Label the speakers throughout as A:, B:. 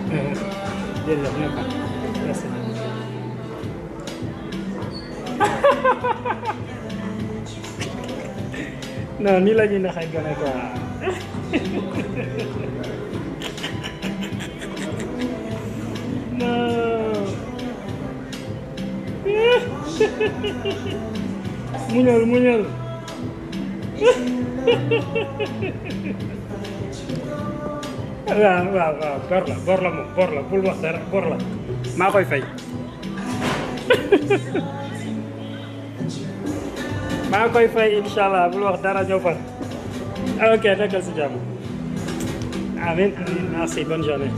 A: jërëjëf ñu ko merci. non nii la ñuy naxee gone quoi. non. muñal muñal. waaw waaw waaw bor la moom bor la bul wax dara bor la maa koy fay. maa koy fay incha allah bul wax dara ñoo far. ok nekkal si jàmm. amiin amiin merci bonne journée.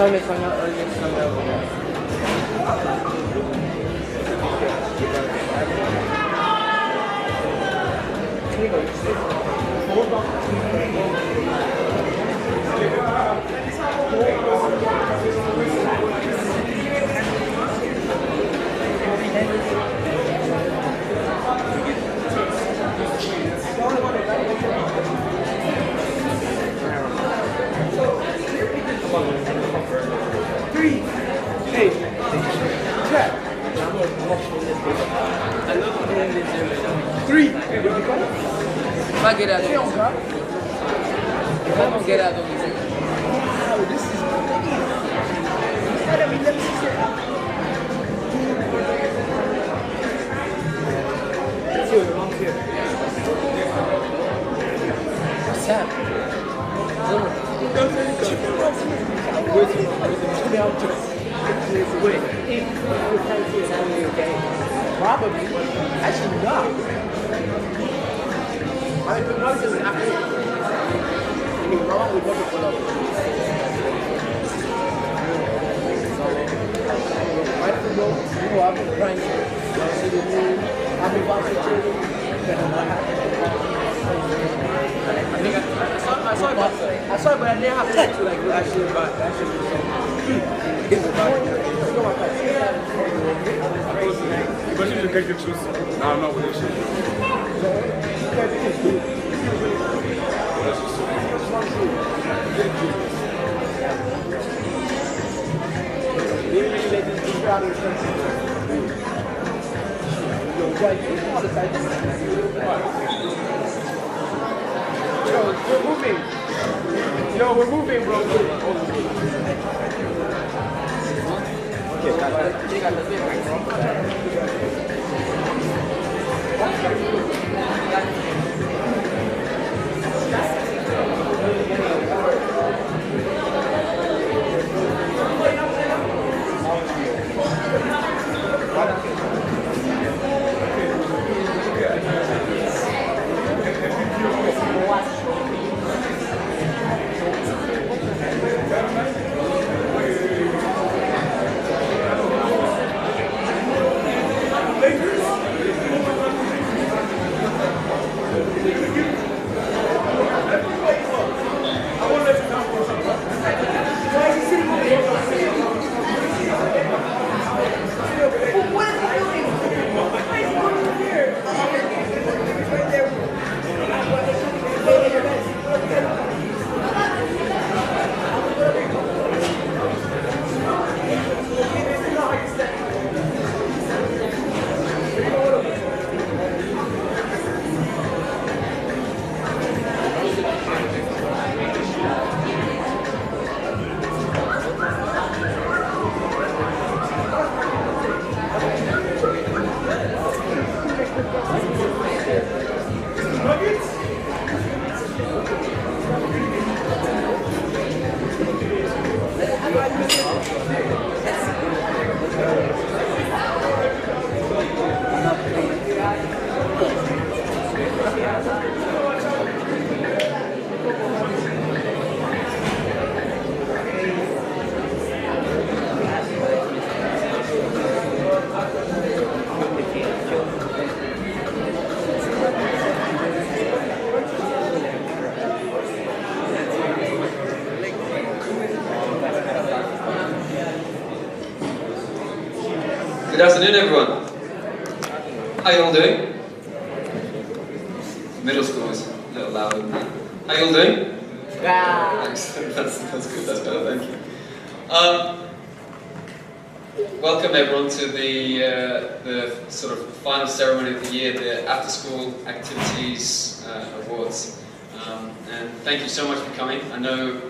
B: If I get out there, if I don't get out there, wow, this is what's happening? Probably. Actually, not. I mean, no, it's just after. Anything wrong with what you pull up. So, right to go, you know, I've been trying to see the moon, I've been watching children, I saw it, but I didn't have time to like actually about that shit.
C: But you just take the juice. I don't know what this shit is. Yo, we're moving, bro.
D: Good afternoon, everyone. How you all doing? Middle school is a little louder than that. How you all doing?
B: Yeah.
D: Excellent. That's good. That's better. Thank you. Welcome everyone to the sort of final ceremony of the year, the After School Activities Awards. And thank you so much for coming. I know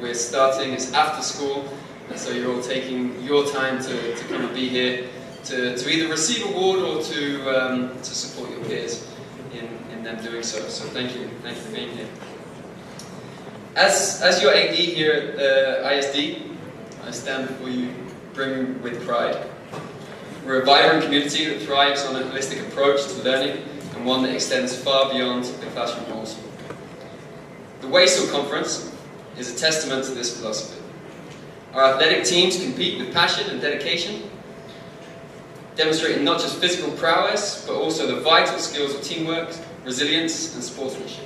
D: we're starting. It's after school. So you're all taking your time to come and be here to either receive an award or to support your peers in them doing so. So thank you for being here. As your AD here at the ISD, I stand before you brimming with pride. We're a vibrant community that thrives on a holistic approach to learning and one that extends far beyond the classroom walls. The WASL Conference is a testament to this philosophy. Our athletic teams compete with passion and dedication, demonstrating not just physical prowess, but also the vital skills of teamwork, resilience, and sportsmanship.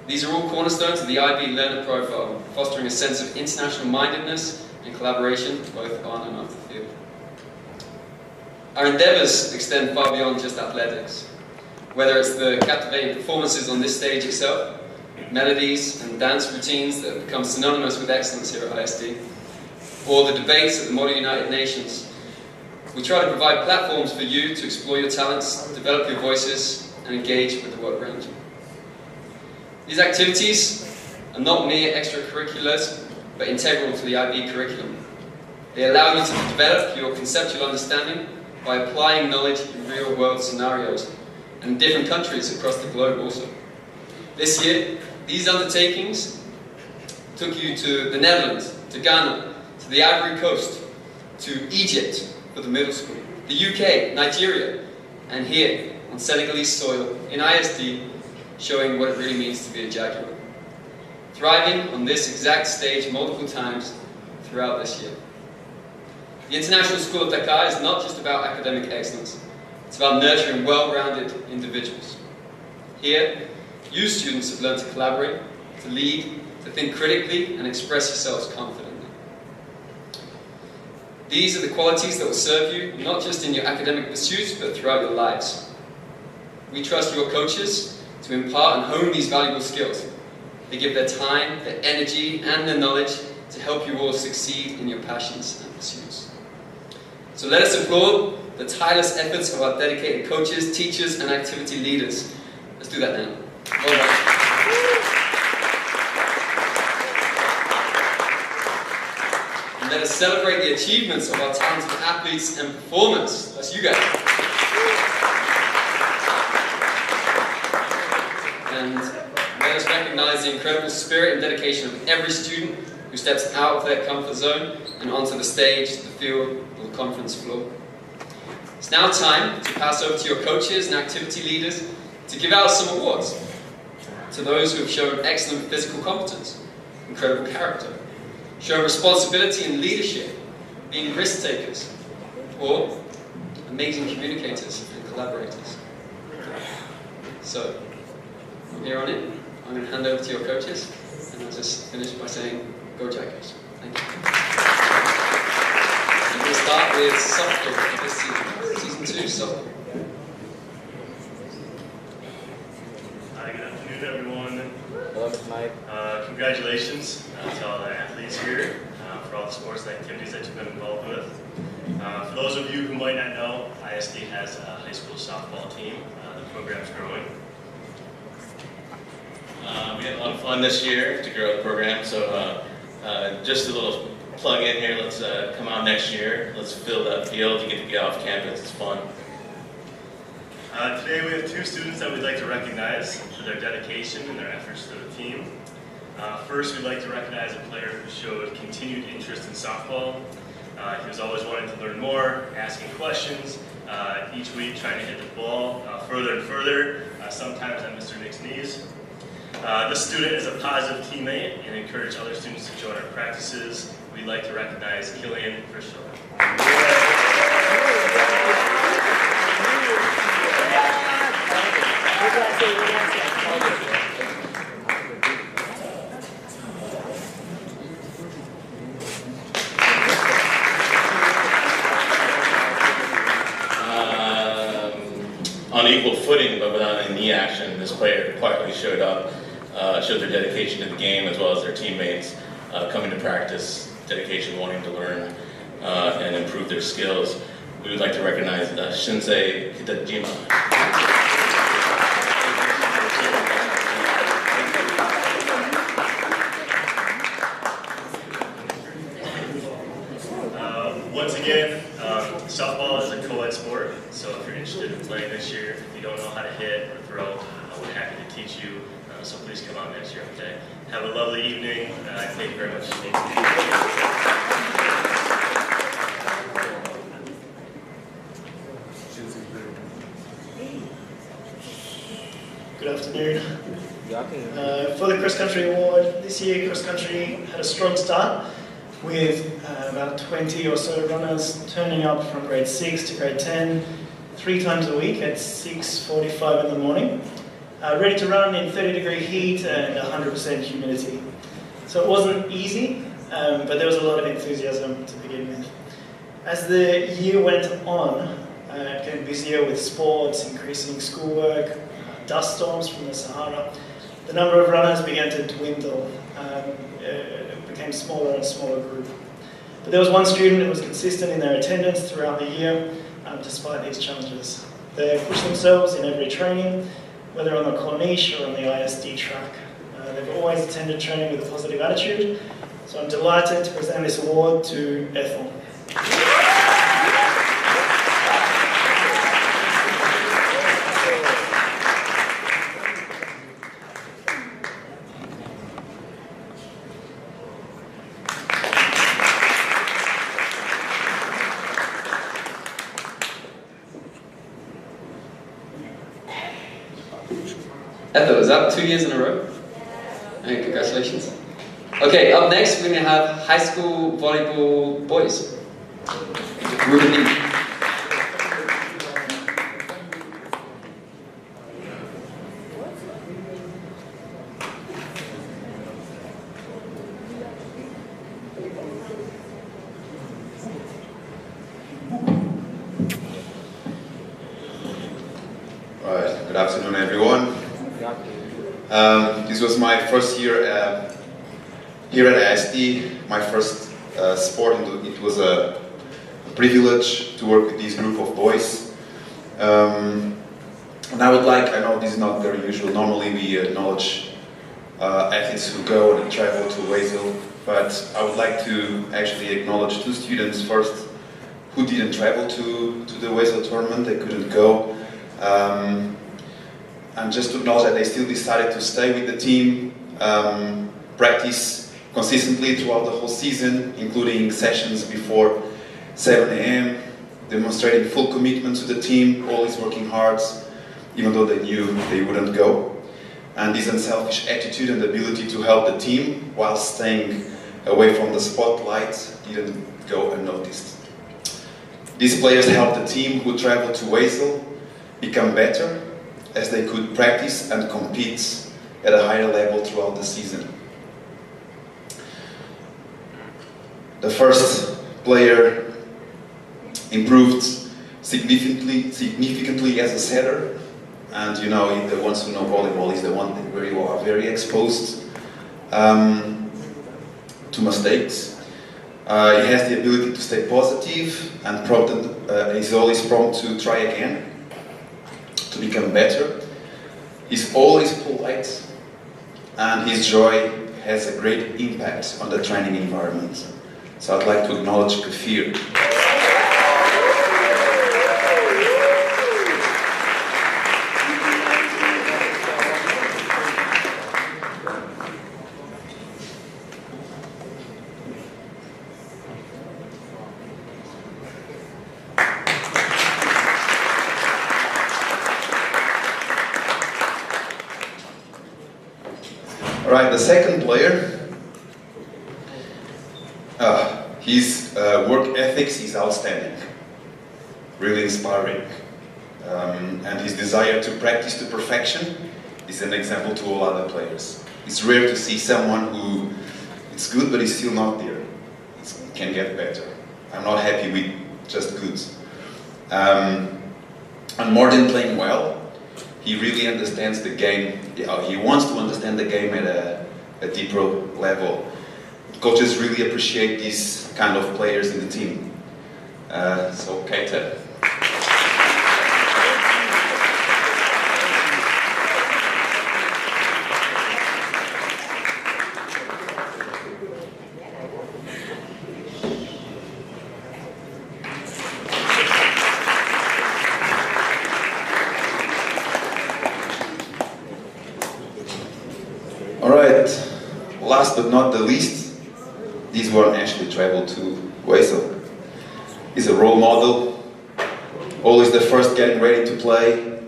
D: These are all cornerstones of the IB learner profile, fostering a sense of international mindedness and collaboration both on and off the field. Our endeavours extend far beyond just athletics. Whether it's the captivating performances on this stage itself, melodies and dance routines that have become synonymous with excellence here at ISD, or the debates at the Model United Nations, we try to provide platforms for you to explore your talents, develop your voices, and engage with the world around you. These activities are not mere extracurriculars, but integral to the IB curriculum. They allow you to develop your conceptual understanding by applying knowledge in real-world scenarios and in different countries across the globe also. This year, these undertakings took you to the Netherlands, to Ghana, to the Ivory Coast, to Egypt for the middle school, the UK, Nigeria, and here on Senegalese soil in ISD, showing what it really means to be a Jaguar. Thriving on this exact stage multiple times throughout this year. The International School of Dakar is not just about academic excellence, it's about nurturing well-rounded individuals. Here, you students have learned to collaborate, to lead, to think critically, and express yourselves confidently. These are the qualities that will serve you, not just in your academic pursuits, but throughout your lives. We trust your coaches to impart and hone these valuable skills. They give their time, their energy, and their knowledge to help you all succeed in your passions and pursuits. So let us applaud the tireless efforts of our dedicated coaches, teachers, and activity leaders. Let's do that now. Well done. And let us celebrate the achievements of our talented athletes and performers. That's you guys. And let us recognize the incredible spirit and dedication of every student who steps out of their comfort zone and onto the stage, the field, or the conference floor. It's now time to pass over to your coaches and activity leaders to give out some awards to those who have shown excellent physical competence, incredible character, shown responsibility and leadership, being risk takers, or amazing communicators and collaborators. So, from here on in, I'm going to hand over to your coaches, and I'll just finish by saying, go Jaguars. Thank you. And we'll start with softball for this season 2 softball.
E: Hi, good afternoon, everyone.
B: Hello, Mike.
E: Congratulations to all the athletes here for all the sports and activities that you've been involved with. For those of you who might not know, ISD has a high school softball team. The program's growing.
F: We had a lot of fun this year to grow the program, so just a little plug in here. Let's come out next year. Let's fill that field. You get to get off campus. It's fun.
E: Today we have 2 students that we'd like to recognize for their dedication and their efforts to the team. First, we'd like to recognize a player who showed continued interest in softball. He was always wanting to learn more, asking questions, each week trying to hit the ball further and further, sometimes on Mr. Nick's knees. This student is a positive teammate and encourage other students to join our practices. We'd like to recognize Killian Frischel.
F: On equal footing, but without any knee action, this player quietly showed up, showed their dedication to the game as well as their teammates, coming to practice, dedication, wanting to learn and improve their skills. We would like to recognize Shinsei Hitajima.
E: Once again, softball is a co-ed sport, so if you're interested in playing this year, if you don't know how to hit or throw, we're happy to teach you, so please come out next year, okay? Have a lovely evening, thank you very much.
G: Good afternoon. For the cross country award, this year cross country had a strong start. with about 20 or so runners turning up from grade 6 to grade 10 3 times a week at 6:45 in the morning, ready to run in 30-degree heat and 100% humidity. So it wasn't easy, but there was a lot of enthusiasm to begin with. As the year went on, getting busier with sports, increasing schoolwork, dust storms from the Sahara, the number of runners began to dwindle. It became smaller and smaller group. But there was one student who was consistent in their attendance throughout the year, despite these challenges. They pushed themselves in every training, whether on the Corniche or on the ISD track. They've always attended training with a positive attitude, so I'm delighted to present this award to Ethel.
D: Ethel, is that 2 years in a row? Hey, congratulations. Okay, up next we're going to have high school volleyball boys. Ruben Lee.
H: Right, good afternoon everyone. This was my first year here at ASD, my first sport, and it was a privilege to work with this group of boys. And I would like, I know this is not very usual, normally we acknowledge athletes who go and travel to Wesel, but I would like to actually acknowledge 2 students first who didn't travel to the Wesel tournament, they couldn't go. And just to acknowledge that they still decided to stay with the team, practice consistently throughout the whole season, including sessions before 7 AM, demonstrating full commitment to the team, always working hard, even though they knew they wouldn't go. And this unselfish attitude and ability to help the team while staying away from the spotlight didn't go unnoticed. These players helped the team who traveled to Wesel become better, as they could practice and compete at a higher level throughout the season. The first player improved significantly as a setter, and you know, the ones who know volleyball is the one where you are very exposed to mistakes. He has the ability to stay positive and he's always prompt to try again, to become better. He's always polite, and his joy has a great impact on the training environment. So I'd like to acknowledge Kafir. Right, the second player, his work ethics is outstanding, really inspiring, and his desire to practice to perfection is an example to all other players. It's rare to see someone who, it's good but is still not there. It can get better. I'm not happy with just good. And more than playing well, he really understands the game. He wants to understand the game at a deeper level. Coaches really appreciate these kind of players in the team. So, Keita. Alright, last but not the least, this one actually traveled to Wesel. He's a role model, always the first getting ready to play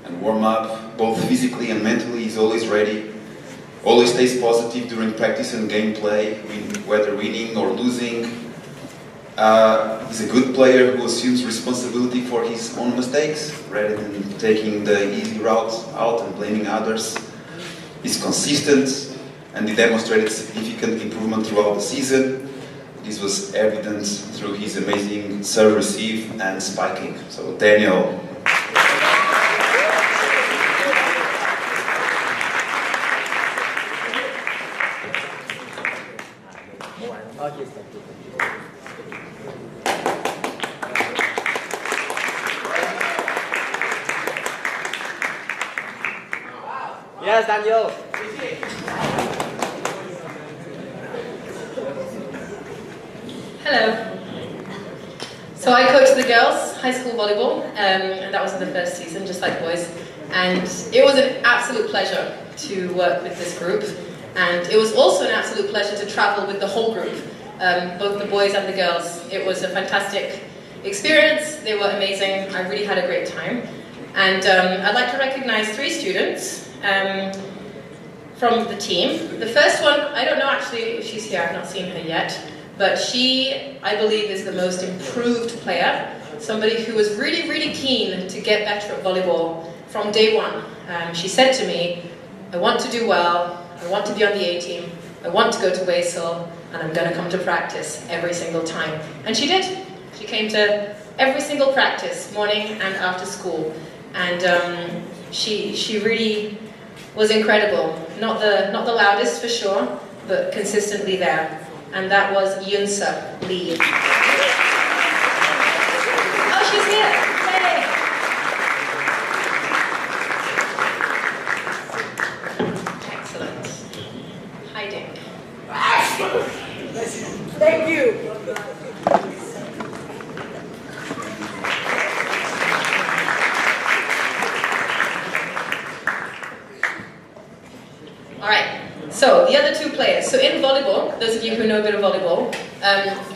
H: and warm up, both physically and mentally. He's always ready. always stays positive during practice and gameplay, whether winning or losing. He's a good player who assumes responsibility for his own mistakes, rather than taking the easy route out and blaming others. He's consistent, and he demonstrated significant improvement throughout the season. This was evident through his amazing serve receive and spiking. So Daniel.
B: Yes, Daniel.
I: Hello. So I coached the girls high school volleyball, and that was in the first season, just like boys. And it was an absolute pleasure to work with this group. And it was also an absolute pleasure to travel with the whole group, both the boys and the girls. It was a fantastic experience. They were amazing. I really had a great time. And I'd like to recognize 3 students from the team. The first one, I don't know actually if she's here, I've not seen her yet, but she, I believe, is the most improved player, somebody who was really, really keen to get better at volleyball from day one. She said to me, I want to do well, I want to be on the A team, I want to go to Basel, and I'm going to come to practice every single time. And she did. She came to every single practice, morning and after school. And she really was incredible. Not the loudest for sure, but consistently there. And that was Yunsa Lee. Oh, she's here! Yay! Excellent. Hiding.
B: Thank you.
I: Alright, so the other 2 players. So in volleyball, those of you who know a bit of volleyball,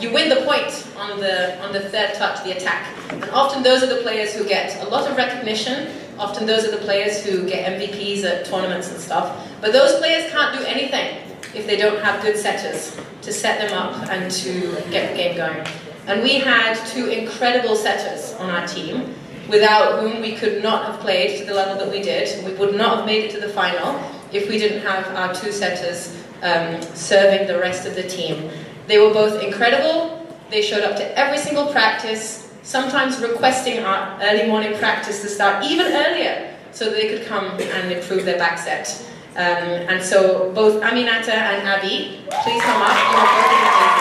I: you win the point on the third touch, the attack. And often those are the players who get a lot of recognition. Often those are the players who get MVPs at tournaments and stuff. But those players can't do anything if they don't have good setters to set them up and to get the game going. And we had 2 incredible setters on our team, without whom we could not have played to the level that we did. We would not have made it to the final if we didn't have our 2 setters serving the rest of the team. They were both incredible. They showed up to every single practice, sometimes requesting our early morning practice to start even earlier so that they could come and improve their back set. And so both Aminata and Abby, please come up. You are both amazing.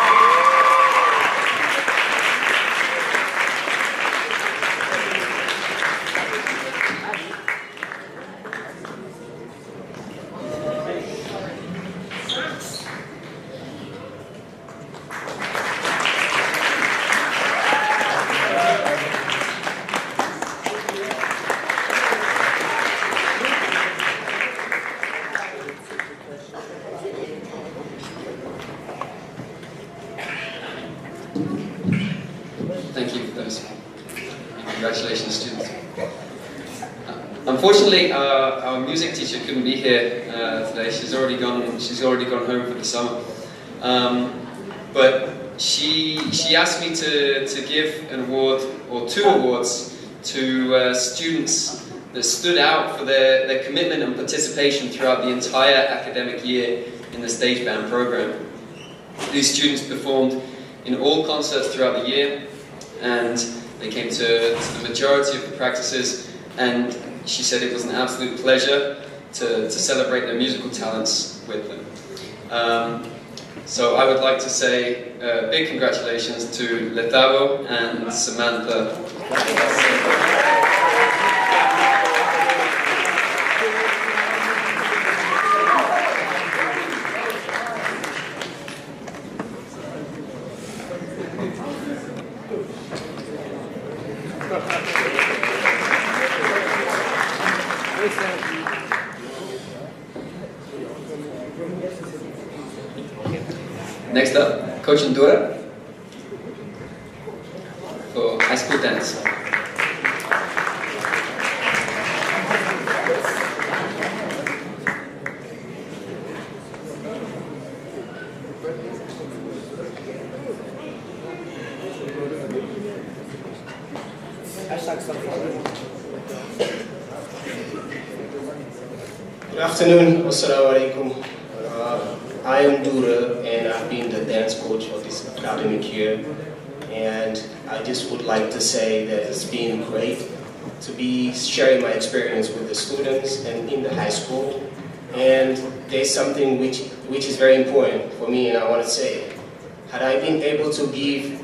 D: Thank you for those. Congratulations, students. Unfortunately, our music teacher couldn't be here today. She's already gone home for the summer. But she asked me to give an award, or 2 awards, to students that stood out for their commitment and participation throughout the entire academic year in the stage band program. These students performed in all concerts throughout the year, and they came to the majority of the practices, and she said it was an absolute pleasure to celebrate their musical talents with them. So I would like to say big congratulations to Letavo and Samantha. Next up, Coach Ndura for high school dance.
J: Good afternoon. Assalamu alaikum. I am Dura, and I've been the dance coach for this academic year. And I just would like to say that it's been great to be sharing my experience with the students and in the high school. And there's something which is very important for me, and I want to say, had I been able to give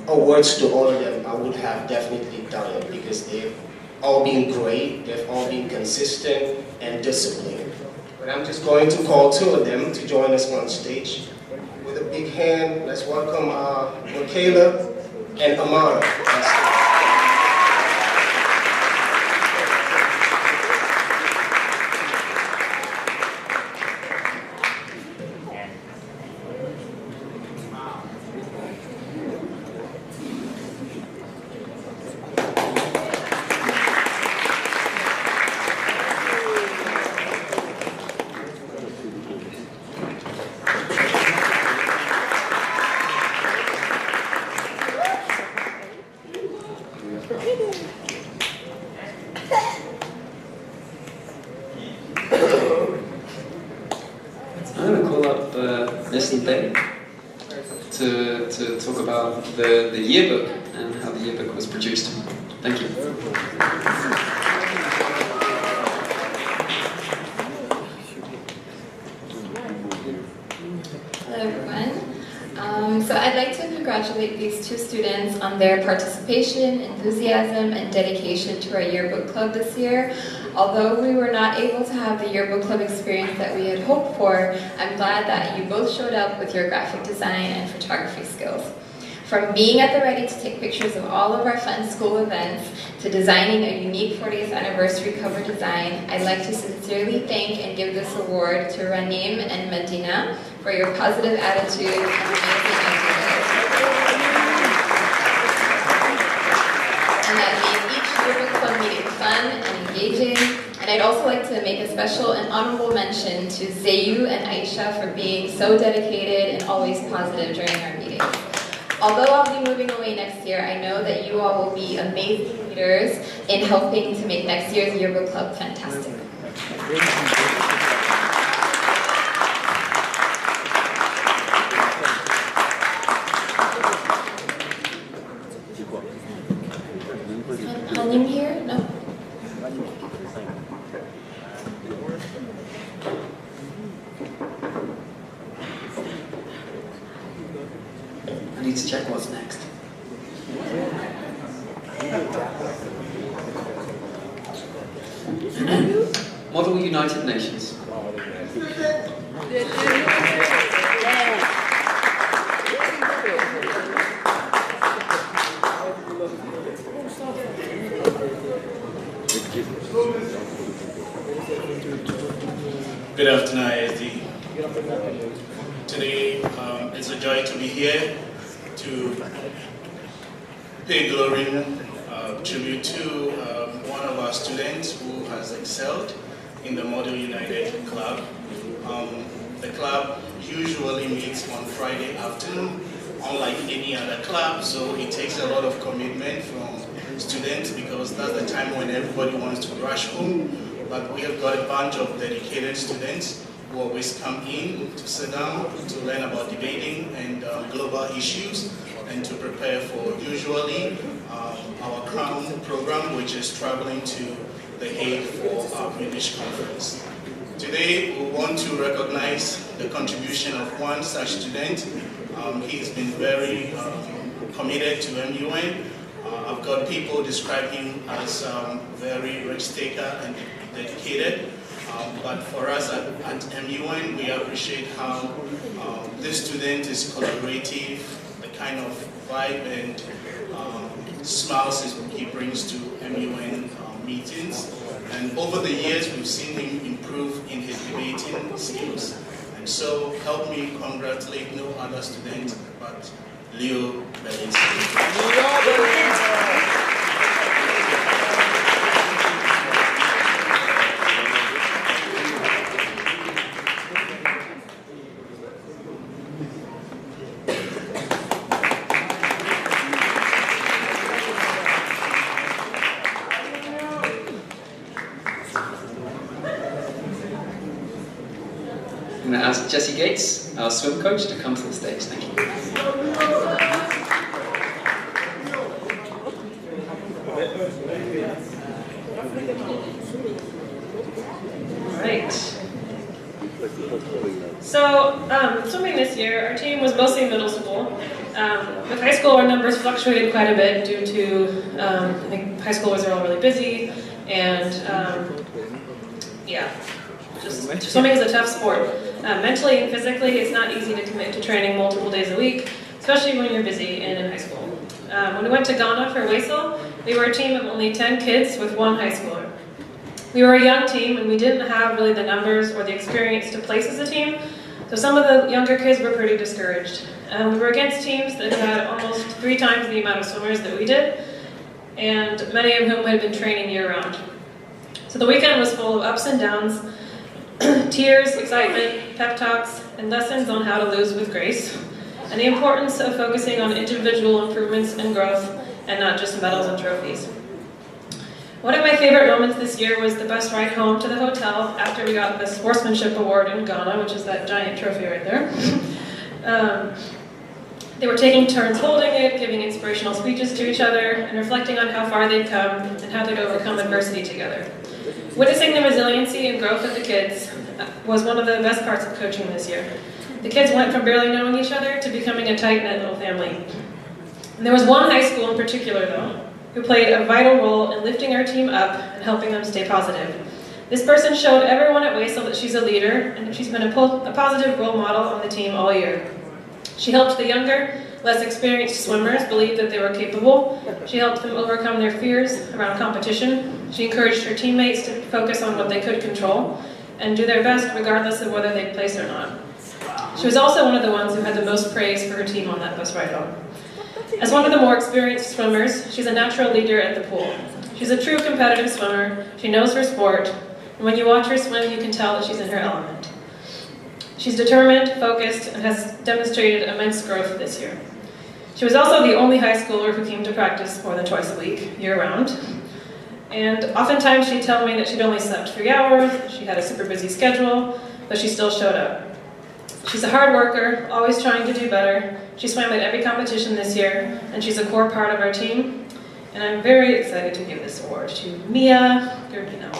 J: awards to all of them, I would have definitely done it, because they've all been great, they've all been consistent and disciplined. But I'm just going to call two of them to join us on stage. With a big hand, let's welcome Michaela and Amara.
D: To talk about the yearbook and how the yearbook was produced. Thank you.
K: Hello everyone. So I'd like to congratulate these two students on their participation, enthusiasm, and dedication to our yearbook club this year. Although we were not able to have the yearbook club experience that we had hoped for, I'm glad that you both showed up with your graphic design and photography skills. From being at the ready to take pictures of all of our fun school events, to designing a unique 40th anniversary cover design, I'd like to sincerely thank and give this award to Ranim and Medina for your positive attitude and amazing ideas. And that made each yearbook club meeting fun and engaging. And I'd also like to make a special and honorable mention to Zayu and Aisha for being so dedicated and always positive during our meetings. Although I'll be moving away next year, I know that you all will be amazing leaders in helping to make next year's yearbook club fantastic. Is Hanim here? No.
D: I need to check what's next. Model United Nations.
L: Good afternoon, ISD. Today, it's a joy to be here to pay glowing tribute to one of our students who has excelled in the Model United Club. The club usually meets on Friday afternoon, unlike any other club, so it takes a lot of commitment from students because that's the time when everybody wants to rush home. But we have got a bunch of dedicated students who always come in to sit down, to learn about debating and global issues, and to prepare for usually our Crown program, which is traveling to The Hague for our British conference. Today, we want to recognize the contribution of one such student. He's been very committed to MUN. I've got people describe him as very risk-taker and dedicated. But for us at MUN, we appreciate how this student is collaborative, the kind of vibe and smiles he brings to MUN meetings. And over the years, we've seen him improve in his debating skills. And so, help me congratulate no other student but Leo Belinsky.
D: ask Jessie Gates, our swim coach, to come to the stage. Thank you.
M: Right. So, swimming this year, our team was mostly middle school. With high school, our numbers fluctuated quite a bit due to, I think high schoolers are all really busy, and yeah, just swimming is a tough sport. Mentally and physically, it's not easy to commit to training multiple days a week, especially when you're busy and in high school. When we went to Ghana for Waisel, we were a team of only 10 kids with 1 high schooler. We were a young team, and we didn't have really the numbers or the experience to place as a team, so some of the younger kids were pretty discouraged. We were against teams that had almost 3 times the amount of swimmers that we did, and many of whom had been training year-round. So the weekend was full of ups and downs, tears, excitement, pep talks, and lessons on how to lose with grace, and the importance of focusing on individual improvements and growth, and not just medals and trophies. One of my favorite moments this year was the bus ride home to the hotel after we got the Sportsmanship Award in Ghana, which is that giant trophy right there. They were taking turns holding it, giving inspirational speeches to each other, and reflecting on how far they'd come and how they'd overcome adversity together. Witnessing the resiliency and growth of the kids was one of the best parts of coaching this year. The kids went from barely knowing each other to becoming a tight-knit little family. And there was one high school in particular, though, who played a vital role in lifting our team up and helping them stay positive. This person showed everyone at Waisel that she's a leader, and she's been a positive role model on the team all year. She helped the younger, less experienced swimmers believe that they were capable. She helped them overcome their fears around competition. She encouraged her teammates to focus on what they could control and do their best regardless of whether they'd place or not. She was also one of the ones who had the most praise for her team on that bus ride home. As one of the more experienced swimmers, she's a natural leader at the pool. She's a true competitive swimmer. She knows her sport, and when you watch her swim, you can tell that she's in her element. She's determined, focused, and has demonstrated immense growth this year. She was also the only high schooler who came to practice more than twice a week, year-round. And oftentimes she'd tell me that she'd only slept 3 hours, she had a super busy schedule, but she still showed up. She's a hard worker, always trying to do better. She swam at every competition this year, and she's a core part of our team. And I'm very excited to give this award to Mia Gurdino.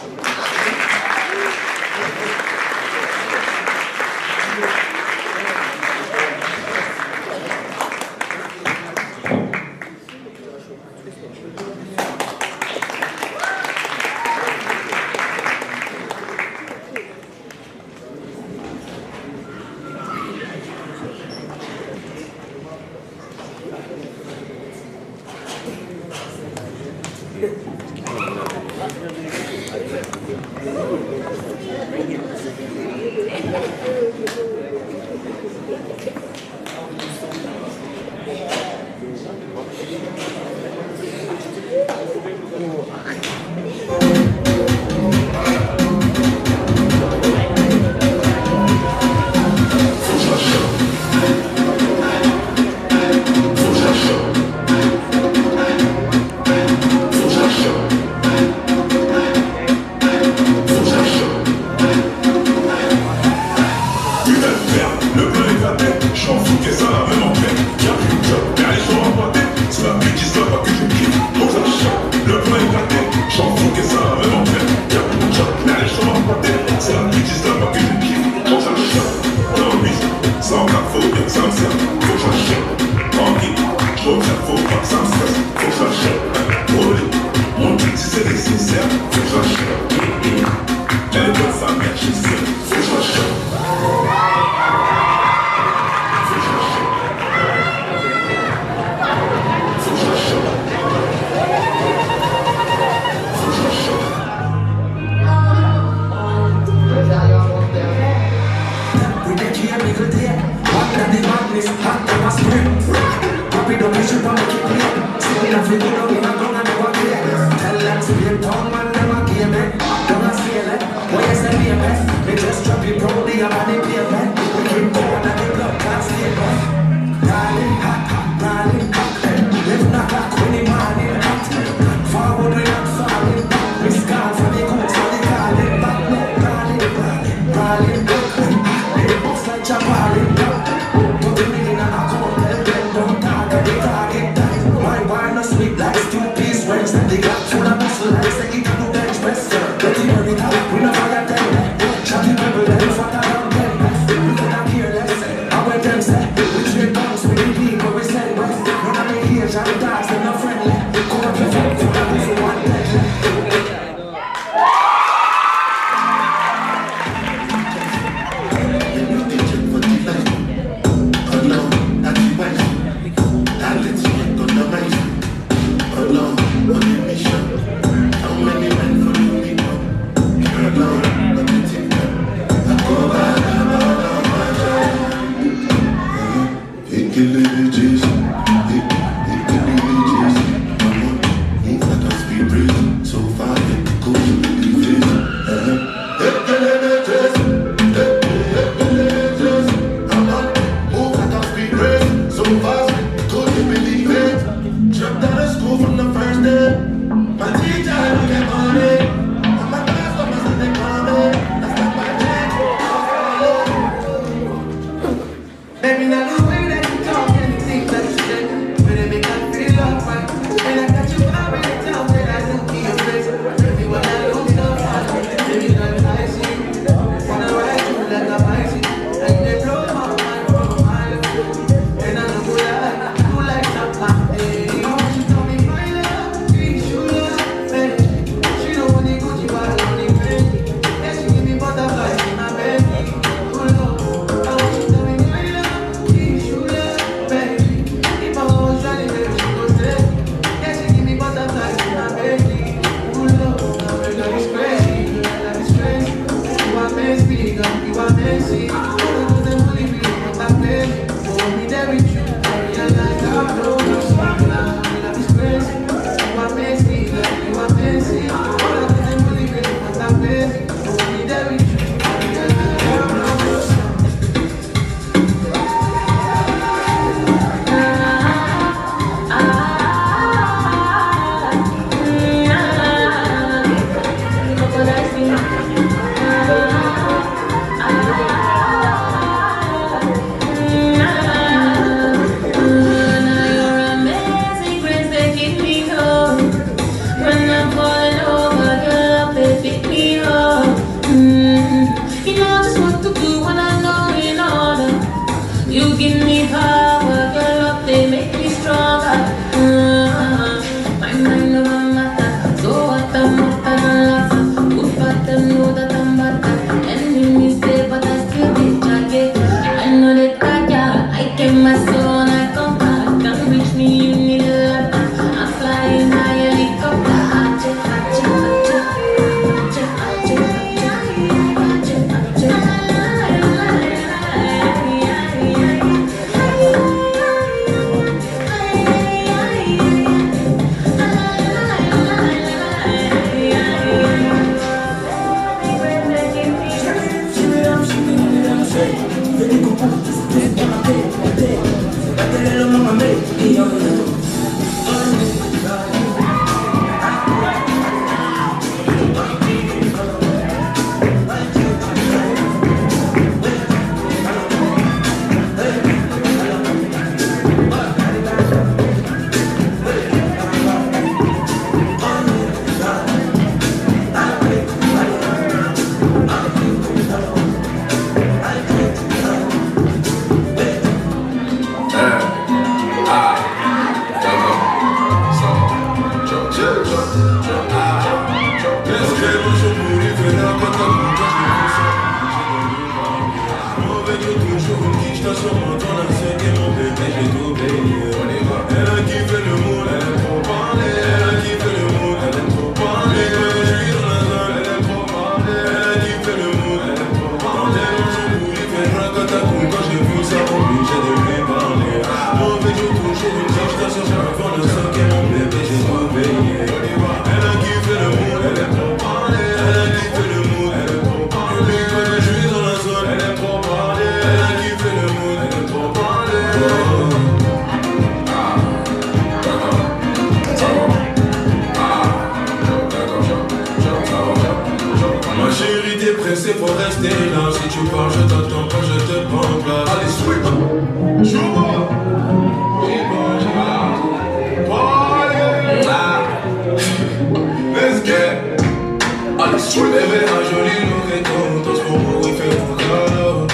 N: Bébé, un joli look et tout, tous pour moi, oui, fais mon cadeau.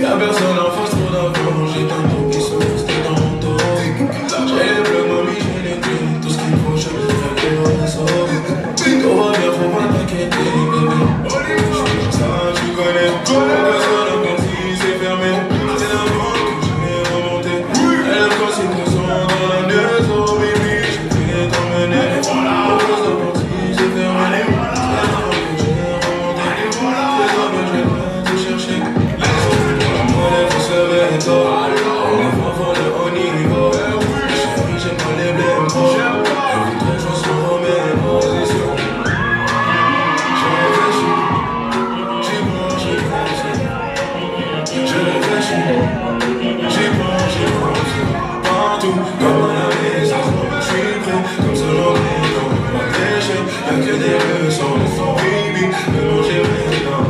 N: Y'a personne en face, trop d'avant, j'ai tant de qui sont restés dans mon dos. J'ai les bleus, mamie, j'ai les clés, tout ce qu'il faut, je vais faire les réseaux. Tout va bien, faut pas t'inquiéter, bébé. Je suis comme ça, tu connais. Personne n'a compris, c'est fermé. C'est la vente que je vais remonter. Elle aime quand c'est que son dans la maison, baby, je vais t'emmener. Personne n'a compris, c'est fermé. C'est la vente que je vais remonter. Les hommes, je vais te chercher. Faut se lever tôt. On est fort de haut niveau. Chérie, j'aime pas les blèmes. Je voudrais jouer sur vos mêmes positions. Je réfléchis. J'y pense, j'y pense. Je réfléchis. J'y pense, j'y pense. Partout, comme à la maison. Je suis prêt, comme selon les temps. Pas péché, y'a que des leçons. Baby, me manger maintenant.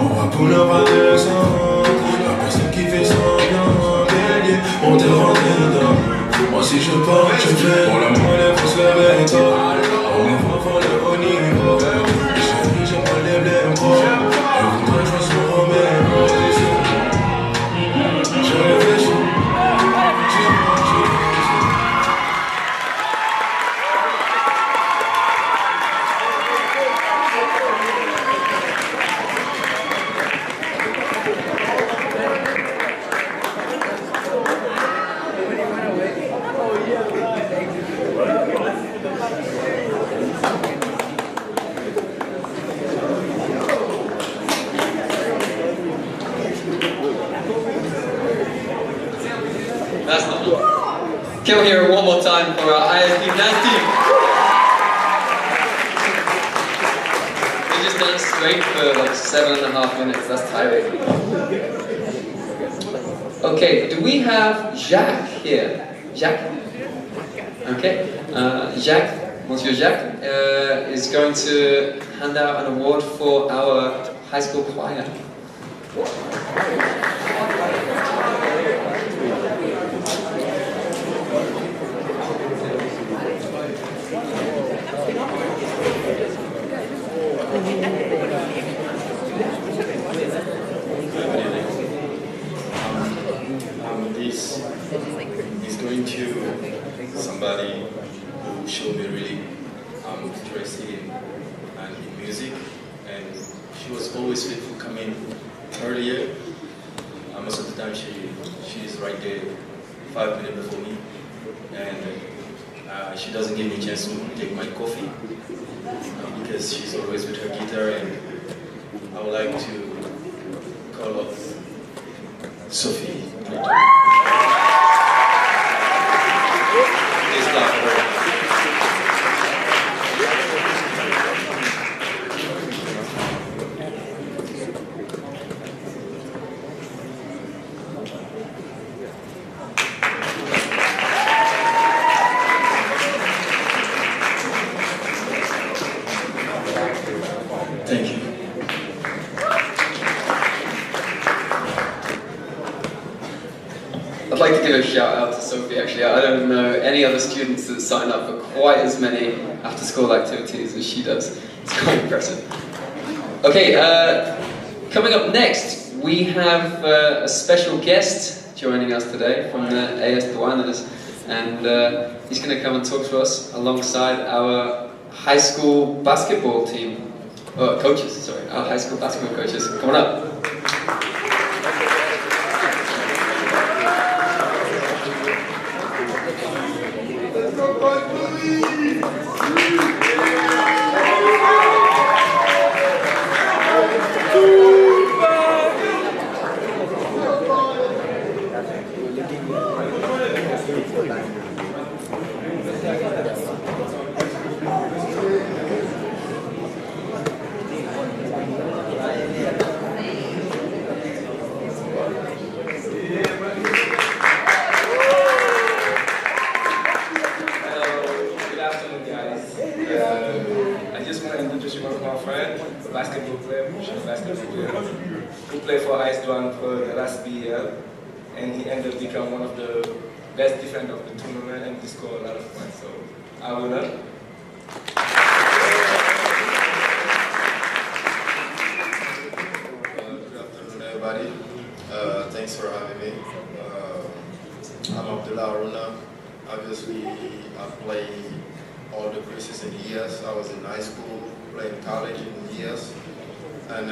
N: On va pull up à 200. Qui fait semblant bélier, on te rentre dedans. Moi si je pars, je fais. Pour la monnaie, faut se lever tôt. On est fort de haut niveau. Chérie, j'aime pas les blèmes. Je voudrais jouer sur vos mêmes positions. Je réfléchis. J'y pense, j'y pense.
D: That's not enough. Can we hear it one more time for our ISP dance team? They just danced straight for like 7.5 minutes. That's tiring. Okay, do we have Jacques here? Jacques? Okay. Jacques, Monsieur Jacques, is going to hand out an award for our high school choir.
O: This is going to somebody who showed me really interested in music, and she was always faithful coming earlier. Most of the time she is right there 5 minutes before me, and she doesn't give me a chance to take my coffee because she's always with her guitar, and I would like to call up Sophie. Please clap for her. Thank you.
D: I'd like to give a shout out to Sophie actually. I don't know any other students that sign up for quite as many after school activities as she does. It's quite impressive. Okay, coming up next, we have a special guest joining us today from the AS Douaners, and he's going to come and talk to us alongside our high school basketball team, coaches, sorry, our high school basketball coaches. Come on up.
P: Who played for AS Douanes for the last BL, and he ended up becoming one of the best defenders of the tournament, and he scored a lot of points. So I will not.
O: all the preseason years. I was in high school, playing college in years. And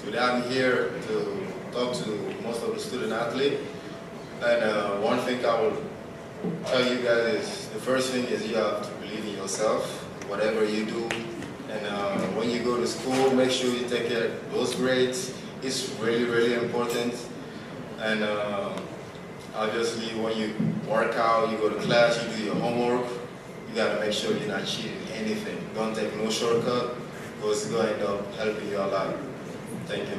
O: today I'm here to talk to most of the student athletes. And one thing I will tell you guys is, the first thing is you have to believe in yourself, whatever you do. And when you go to school, make sure you take care of those grades. It's really, really important. And obviously, when you work out, you go to class, you do your homework, you gotta make sure you're not cheating anything. Don't take no shortcut, because it's gonna end up helping you a lot. Thank you.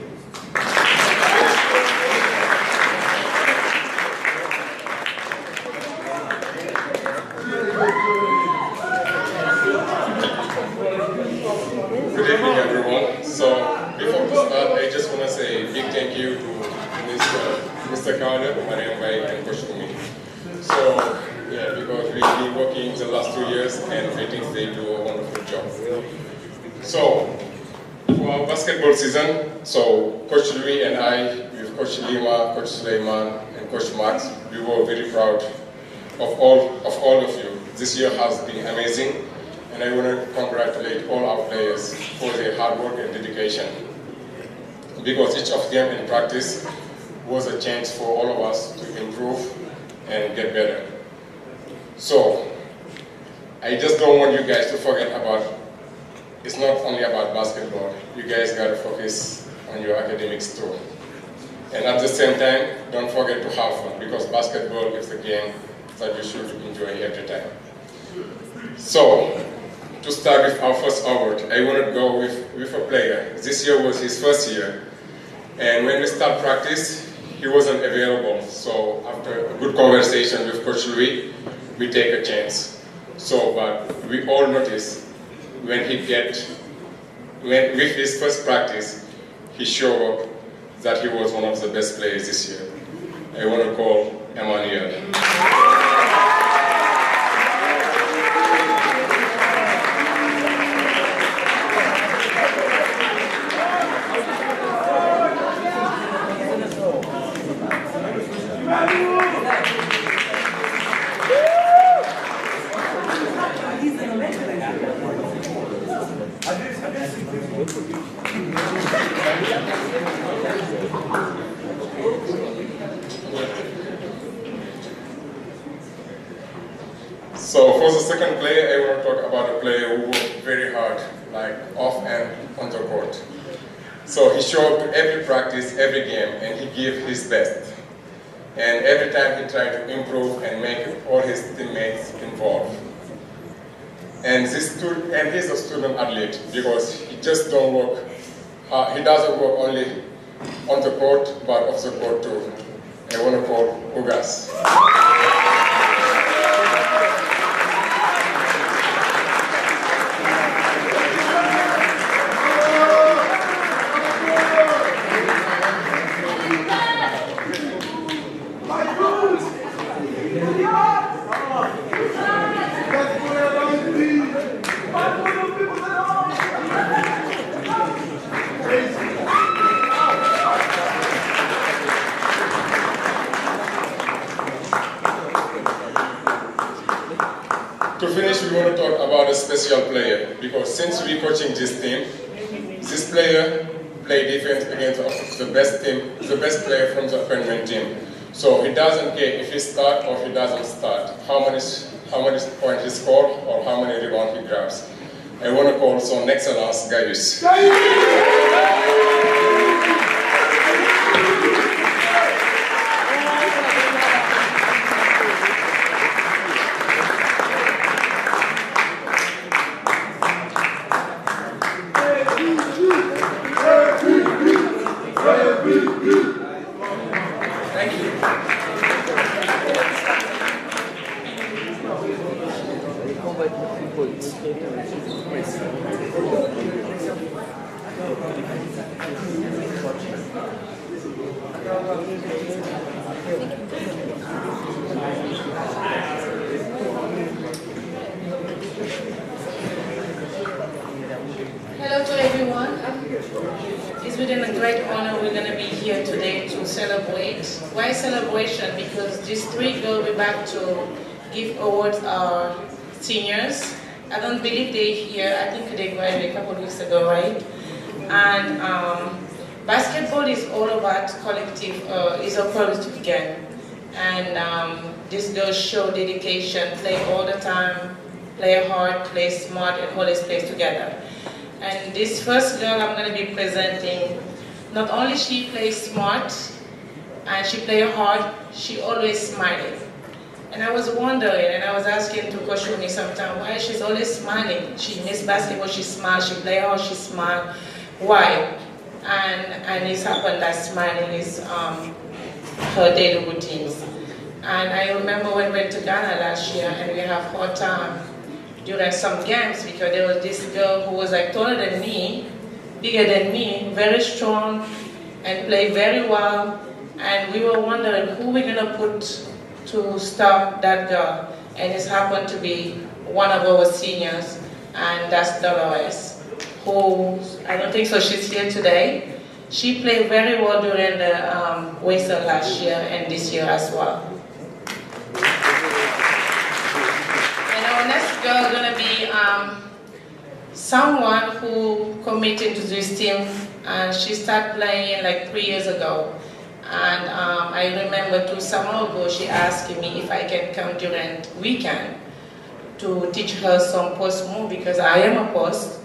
Q: Good evening, everyone. So, before we start, I just want to say a big thank you to Mr. Carter, Mariam Bay, and Coach Kumi. So, yeah, because we've been working the last 2 years, and I think they do a wonderful job. So, for our basketball season, so Coach Louis and I, with Coach Lima, Coach Suleiman, and Coach Max, we were very proud of all of you. This year has been amazing. And I want to congratulate all our players for their hard work and dedication. Because each of them in practice was a chance for all of us to improve and get better. So, I just don't want you guys to forget about, it's not only about basketball. You guys got to focus on your academics too. And at the same time, don't forget to have fun, because basketball is a game that you should enjoy every time. So, to start with our first award, I want to go with a player. This year was his first year. And when we start practice, he wasn't available. So after a good conversation with Coach Louis, we take a chance. So, but we all noticed when with his first practice, he showed that he was one of the best players this year. I want to call Emmanuel. So for the second player, I want to talk about a player who worked very hard, like off and on the court. So he showed up to every practice, every game, and he gave his best. And every time he tried to improve and make all his teammates involved. And he's a student athlete because he just don't work. He doesn't work only on the court, but off the court too. I want to call Ugas. To finish, we want to talk about a special player, because since we're coaching this team, this player played defense against the best player from the opponent team. So he doesn't care if he starts or he doesn't start, how many points he scores or how many rebounds he grabs. I want to call son excellence Gaius.
I: Hello to everyone. It's within a great honor we're going to be here today to celebrate. Why celebration? Because these 3 girls we're about to give awards are
R: seniors. I don't believe they're here. I think they graduated a couple of weeks ago, right? And basketball is all about collective, is a collective game. And these girls show dedication, play all the time, play hard, play smart, and always play together. And this first girl I'm going to be presenting, not only she plays smart and she plays hard, she always smiling. And I was wondering, and I was asking to Coach Umi sometime, why she's always smiling? She miss basketball, she smiles, she play hard, she smiles. Why? And it's happened that smiling is her daily routines. And I remember when we went to Ghana last year and we have hard time during some games because there was this girl who was like taller than me, bigger than me, very strong, and played very well. And we were wondering who we're gonna put to stop that girl. And it's happened to be one of our seniors, and that's Dolores, who, I don't think so she's here today. She played very well during the Whistle last year and this year as well. And our next girl is gonna be someone who committed to this team, and she started playing like 3 years ago. And I remember 2 summers ago, she asked me if I can come during weekend to teach her some post move because I am a post.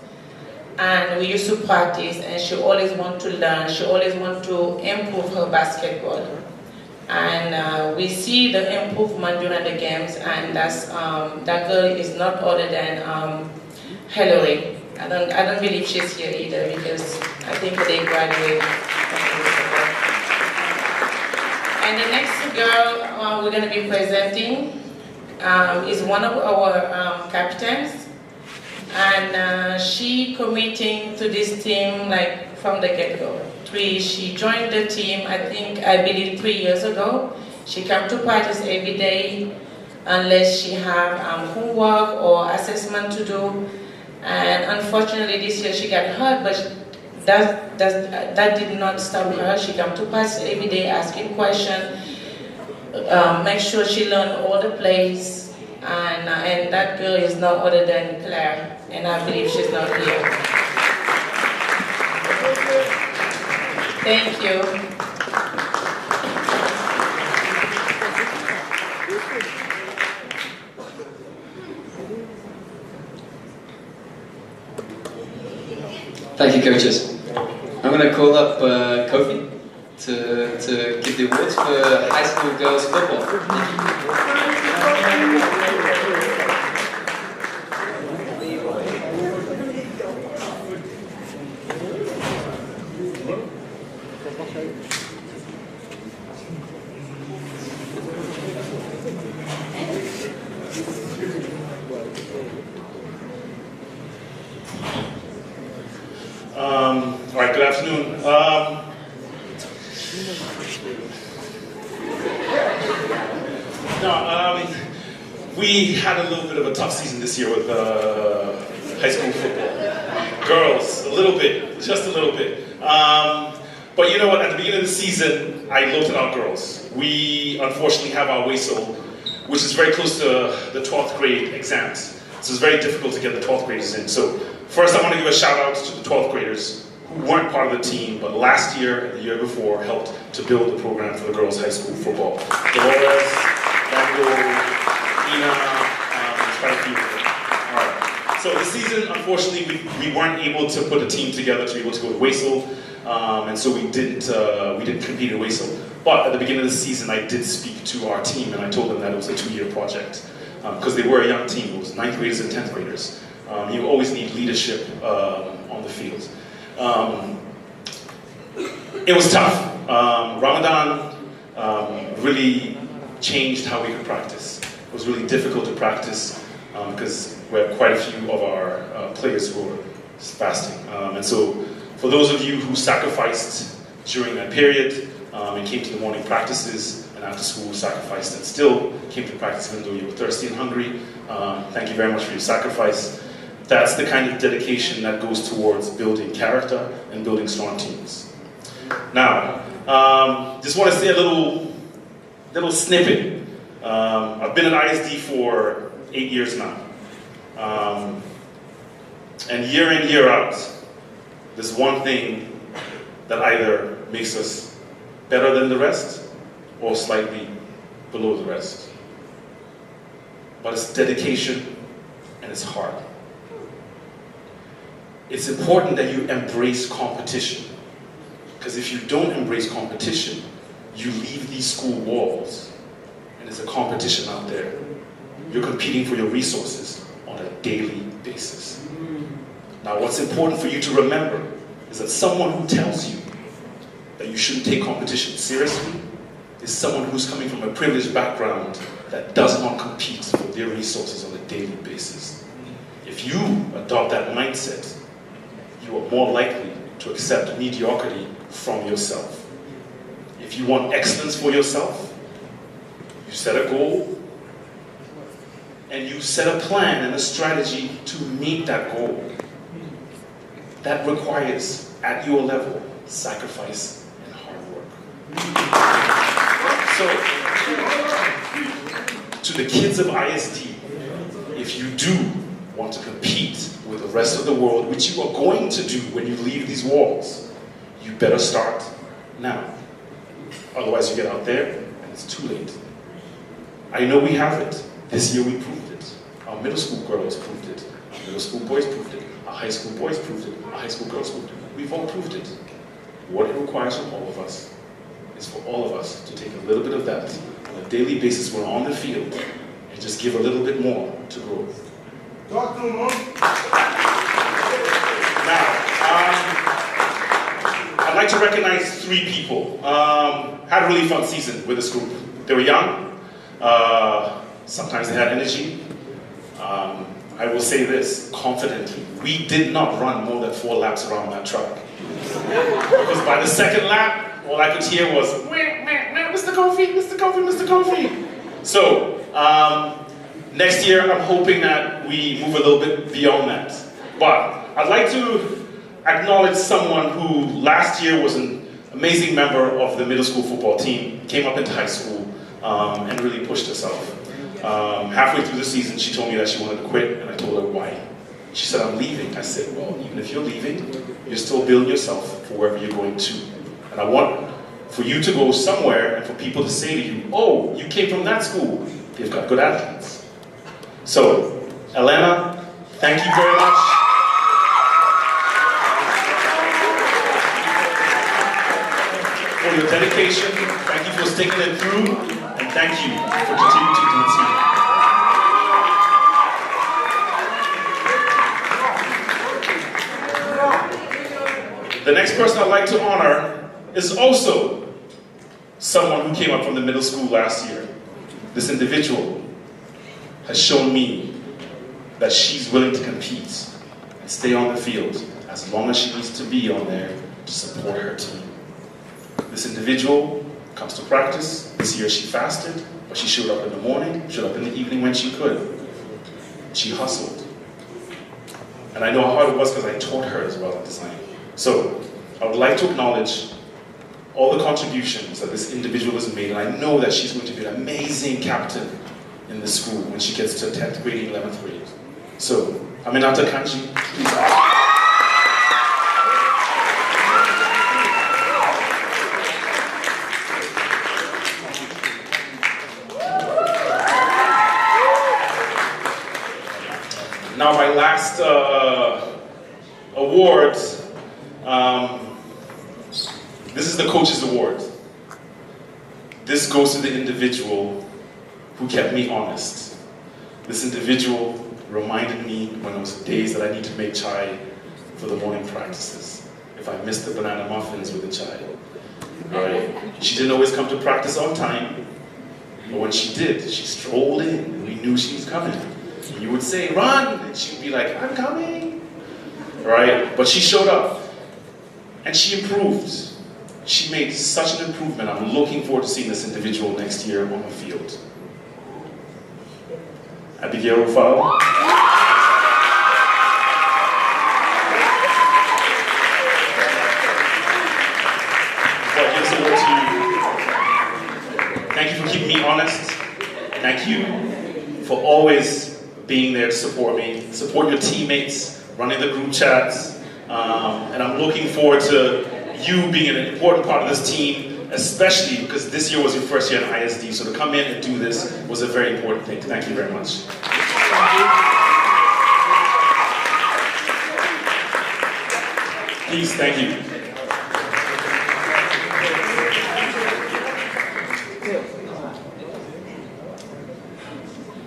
R: And we used to practice, and she always wanted to learn. She always wanted to improve her basketball. And we see the improvement during the games, and that's, that girl is not other than Hillary. I don't believe she's here either because I think they graduated. And the next girl we're going to be presenting is one of our captains. And she committing to this team like from the get-go. She joined the team, I believe 3 years ago. She come to practice every day unless she have homework or assessment to do. And unfortunately this year she got hurt, but that did not stop her. She come to practice every day asking questions, make sure she learned all the plays. And that girl is no other than Claire, and I believe she's not here. Thank you.
D: Thank you, coaches. I'm going to call up Kofi to give the awards for high school girls football.
S: All right, good afternoon. We had a little bit of a tough season this year with high school football. Girls, a little bit, just a little bit. But you know what, at the beginning of the season, I looked at our girls. We unfortunately have our WASL, which is very close to the 12th grade exams. So it's very difficult to get the 12th graders in. So first I want to give a shout out to the 12th graders who weren't part of the team, but last year and the year before helped to build the program for the girls' high school football. Dolores, Mango, Ina, quite a few. All right. So this season, unfortunately, we weren't able to put a team together to be able to go to WASL, and so we didn't compete at WASL. But at the beginning of the season, I did speak to our team, and I told them that it was a 2-year project because they were a young team. It was 9th graders and 10th graders. You always need leadership on the field. It was tough. Ramadan really changed how we could practice. It was really difficult to practice because we had quite a few of our players who were fasting. And so for those of you who sacrificed during that period and came to the morning practices and after school sacrificed and still came to practice even though you were thirsty and hungry, thank you very much for your sacrifice. That's the kind of dedication that goes towards building character and building strong teams. Now, just want to say a little snippet. I've been at ISD for 8 years now, And year in, year out, there's one thing that either makes us better than the rest or slightly below the rest. But it's dedication and it's hard. It's important that you embrace competition, because if you don't embrace competition, you leave these school walls and there's a competition out there. You're competing for your resources on a daily basis. Now, what's important for you to remember is that someone who tells you that you shouldn't take competition seriously is someone who's coming from a privileged background that does not compete for their resources on a daily basis. If you adopt that mindset, you are more likely to accept mediocrity from yourself. If you want excellence for yourself, you set a goal and you set a plan and a strategy to meet that goal. That requires, at your level, sacrifice and hard work. So, to the kids of ISD, if you do want to compete with the rest of the world, which you are going to do when you leave these walls, you better start now. Otherwise you get out there and it's too late. I know we have it. This year we proved it. Our middle school girls proved it. Our middle school boys proved it. Our high school boys proved it. Our high school girls proved it. We've all proved it. What it requires from all of us is for all of us to take a little bit of that on a daily basis when we're on the field and just give a little bit more to grow.
N: Talk to him, Mom.
S: Now, I'd like to recognize 3 people. Had a really fun season with this group. They were young. Sometimes they had energy. I will say this confidently. We did not run more than 4 laps around that track. Because by the second lap, all I could hear was, Mr. Kofi, Mr. Kofi, Mr. Kofi. So, next year, I'm hoping that we move a little bit beyond that. But I'd like to acknowledge someone who last year was an amazing member of the middle school football team, came up into high school, and really pushed herself. Halfway through the season, she told me that she wanted to quit, and I told her why. She said, I'm leaving. I said, well, even if you're leaving, you're still building yourself for wherever you're going to. And I want for you to go somewhere and for people to say to you, oh, you came from that school. They've got good athletes. So, Elena, thank you very much. For your dedication, thank you for sticking it through, and thank you for continuing to do the team. The next person I'd like to honor is also someone who came up from the middle school last year. This individual has shown me that she's willing to compete and stay on the field as long as she needs to be on there to support her team. This individual comes to practice. This year she fasted, but she showed up in the morning, showed up in the evening when she could. She hustled. And I know how hard it was because I taught her as well at the time. So, I would like to acknowledge all the contributions that this individual has made, and I know that she's going to be an amazing captain in the school when she gets to 10th grade, 11th grade. So, Aminata Kanji, please. Now my last award, this is the Coach's Award. This goes to the individual who kept me honest. This individual reminded me when it was days that I need to make chai for the morning practices. If I missed the banana muffins with the chai. Right? She didn't always come to practice on time, but when she did, she strolled in and we knew she was coming. And you would say, run, and she'd be like, I'm coming. Right? But she showed up and she improved. She made such an improvement. I'm looking forward to seeing this individual next year on the field. Abigail Rufal. Before I give this award to you, thank you for keeping me honest. Thank you for always being there to support me, support your teammates, running the group chats, and I'm looking forward to you being an important part of this team, especially because this year was your first year in ISD, so to come in and do this was a very important thing. Thank you very much. Peace, thank you.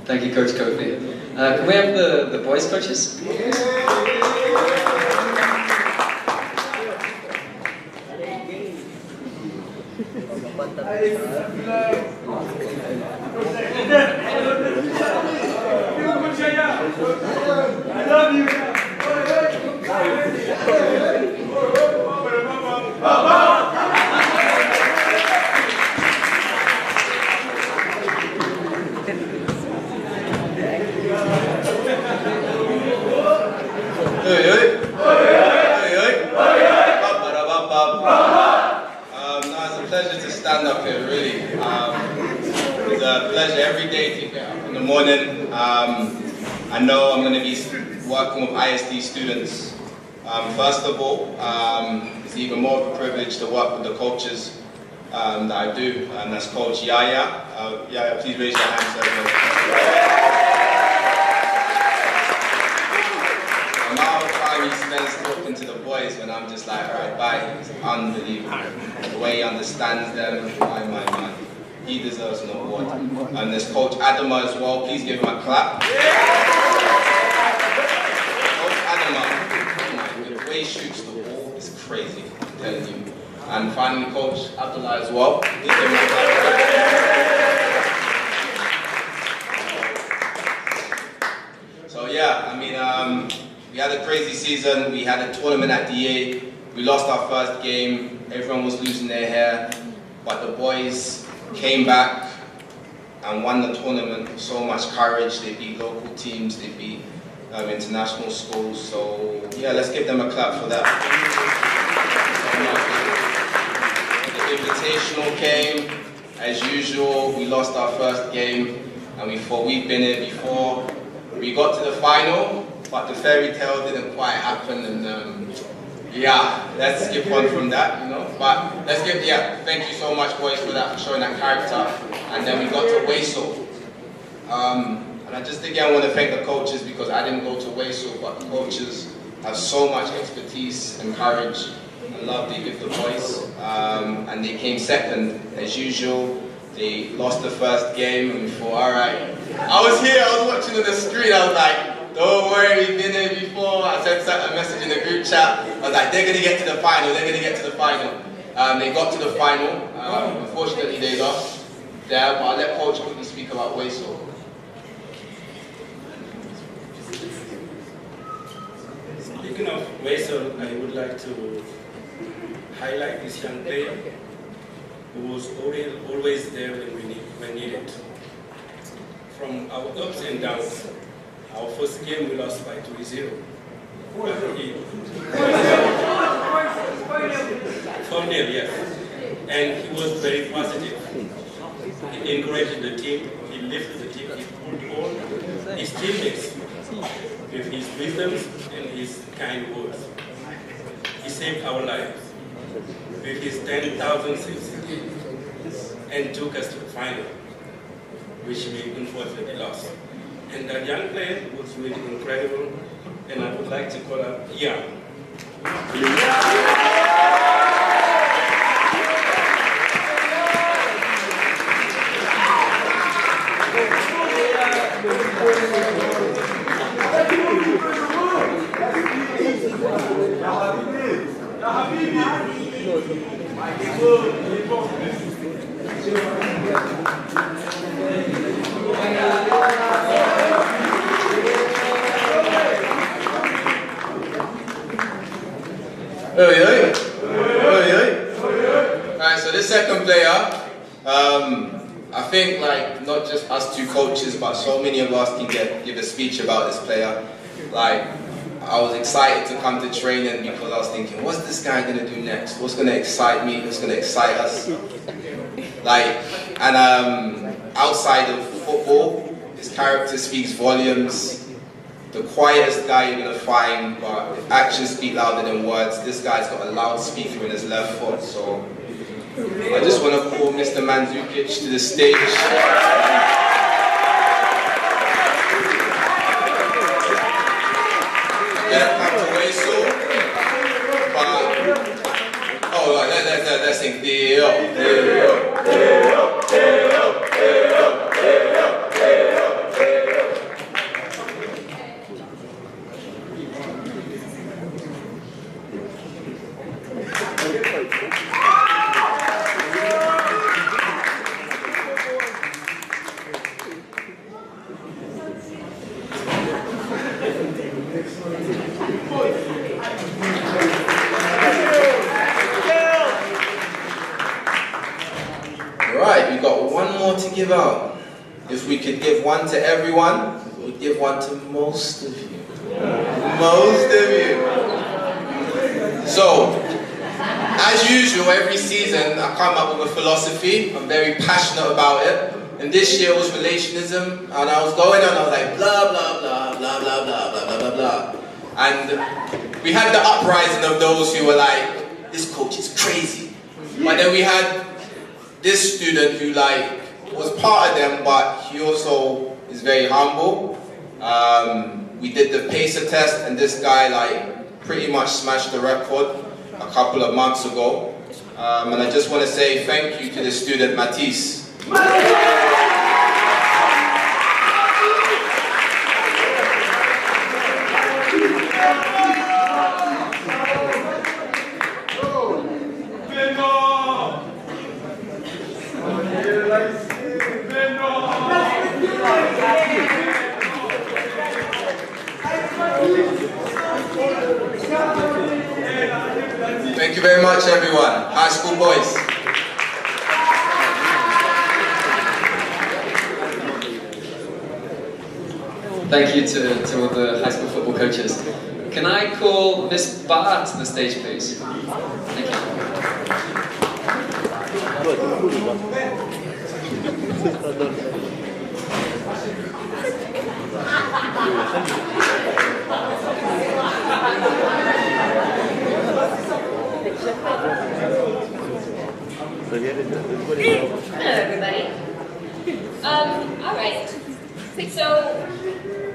D: Thank you, Coach Kofi. Can we have the boys' coaches?
N: I love you.
T: Pleasure to stand up here, really. It's a pleasure every day to get up in the morning. I know I'm going to be working with ISD students. First of all, it's even more of a privilege to work with the coaches that I do, and that's Coach Yaya. Yaya, please raise your hands. The amount of time he spends talking to the boys when I'm just like, alright, bye, it's unbelievable. The way he understands them, my. He deserves an award. And there's Coach Adama as well. Please give him a clap. Coach Adama, the way he shoots the ball is crazy, I'm telling you. And finally, Coach Abdullah as well. Please give him a clap. So yeah, I mean, we had a crazy season. We had a tournament at DA. We lost our first game. Everyone was losing their hair, but the boys came back and won the tournament with so much courage. They beat local teams, they beat international schools. So yeah, let's give them a clap for that. The invitational came, as usual. We lost our first game, and we thought we'd been here before. We got to the final, but the fairy tale didn't quite happen, and yeah, let's skip on from that, you know. But let's give, yeah, thank you so much, boys, for that, for showing that character. And then we got to Waisel. And I just again want to thank the coaches, because I didn't go to Waisel, but the coaches have so much expertise and courage and love they give the boys. And they came second, as usual. They lost the first game, and we thought, all right. I was here, I was watching on the screen, I was like, don't worry, we've been here before. I sent a message in the group chat. I was like, they're going to get to the final, they're going to get to the final. They got to the final. Unfortunately, they lost there, but I'll let Coach quickly speak about Waisel.
U: Speaking of Waisel, I would like to highlight this young player who was always there when needed. From our ups and downs, our first game we lost by 2-0. 4-0, yes. And he was very positive. He encouraged the team, he lifted the team, he pulled all his teammates with his wisdom and his kind words. He saved our lives with his 10,000 saves and took us to the final, which we unfortunately lost. And that young player was really incredible, and I would like to call up Ian.
T: Alright, so this second player, I think like not just us two coaches, but so many of us can give a speech about this player. Like, I was excited to come to training because I was thinking, what's this guy gonna do next? What's gonna excite me? What's gonna excite us? Like, and outside of football, His character speaks volumes. The quietest guy you're going to find, but if actions speak louder than words, this guy's got a loudspeaker in his left foot. So I just want to call Mr. Mandzukic to the stage. Let's sing. Right, we've got one more to give out. If we could give one to everyone, we'll give one to most of you. Most of you. So, as usual, every season I come up with a philosophy. I'm very passionate about it. And this year was relationism. And I was going on, I was like, blah, blah, blah, blah, blah, blah, blah, blah, blah, blah. And we had the uprising of those who were like, this coach is crazy. But then we had this student who was part of them, but he also is very humble. We did the pacer test, and this guy pretty much smashed the record a couple of months ago. And I just want to say thank you to the student Matisse. Thank you very much, everyone. High school boys.
D: Thank you to all the high school football coaches. Can I call Miss Barr to the stage, please? Thank you.
K: Hello, everybody. All right. So,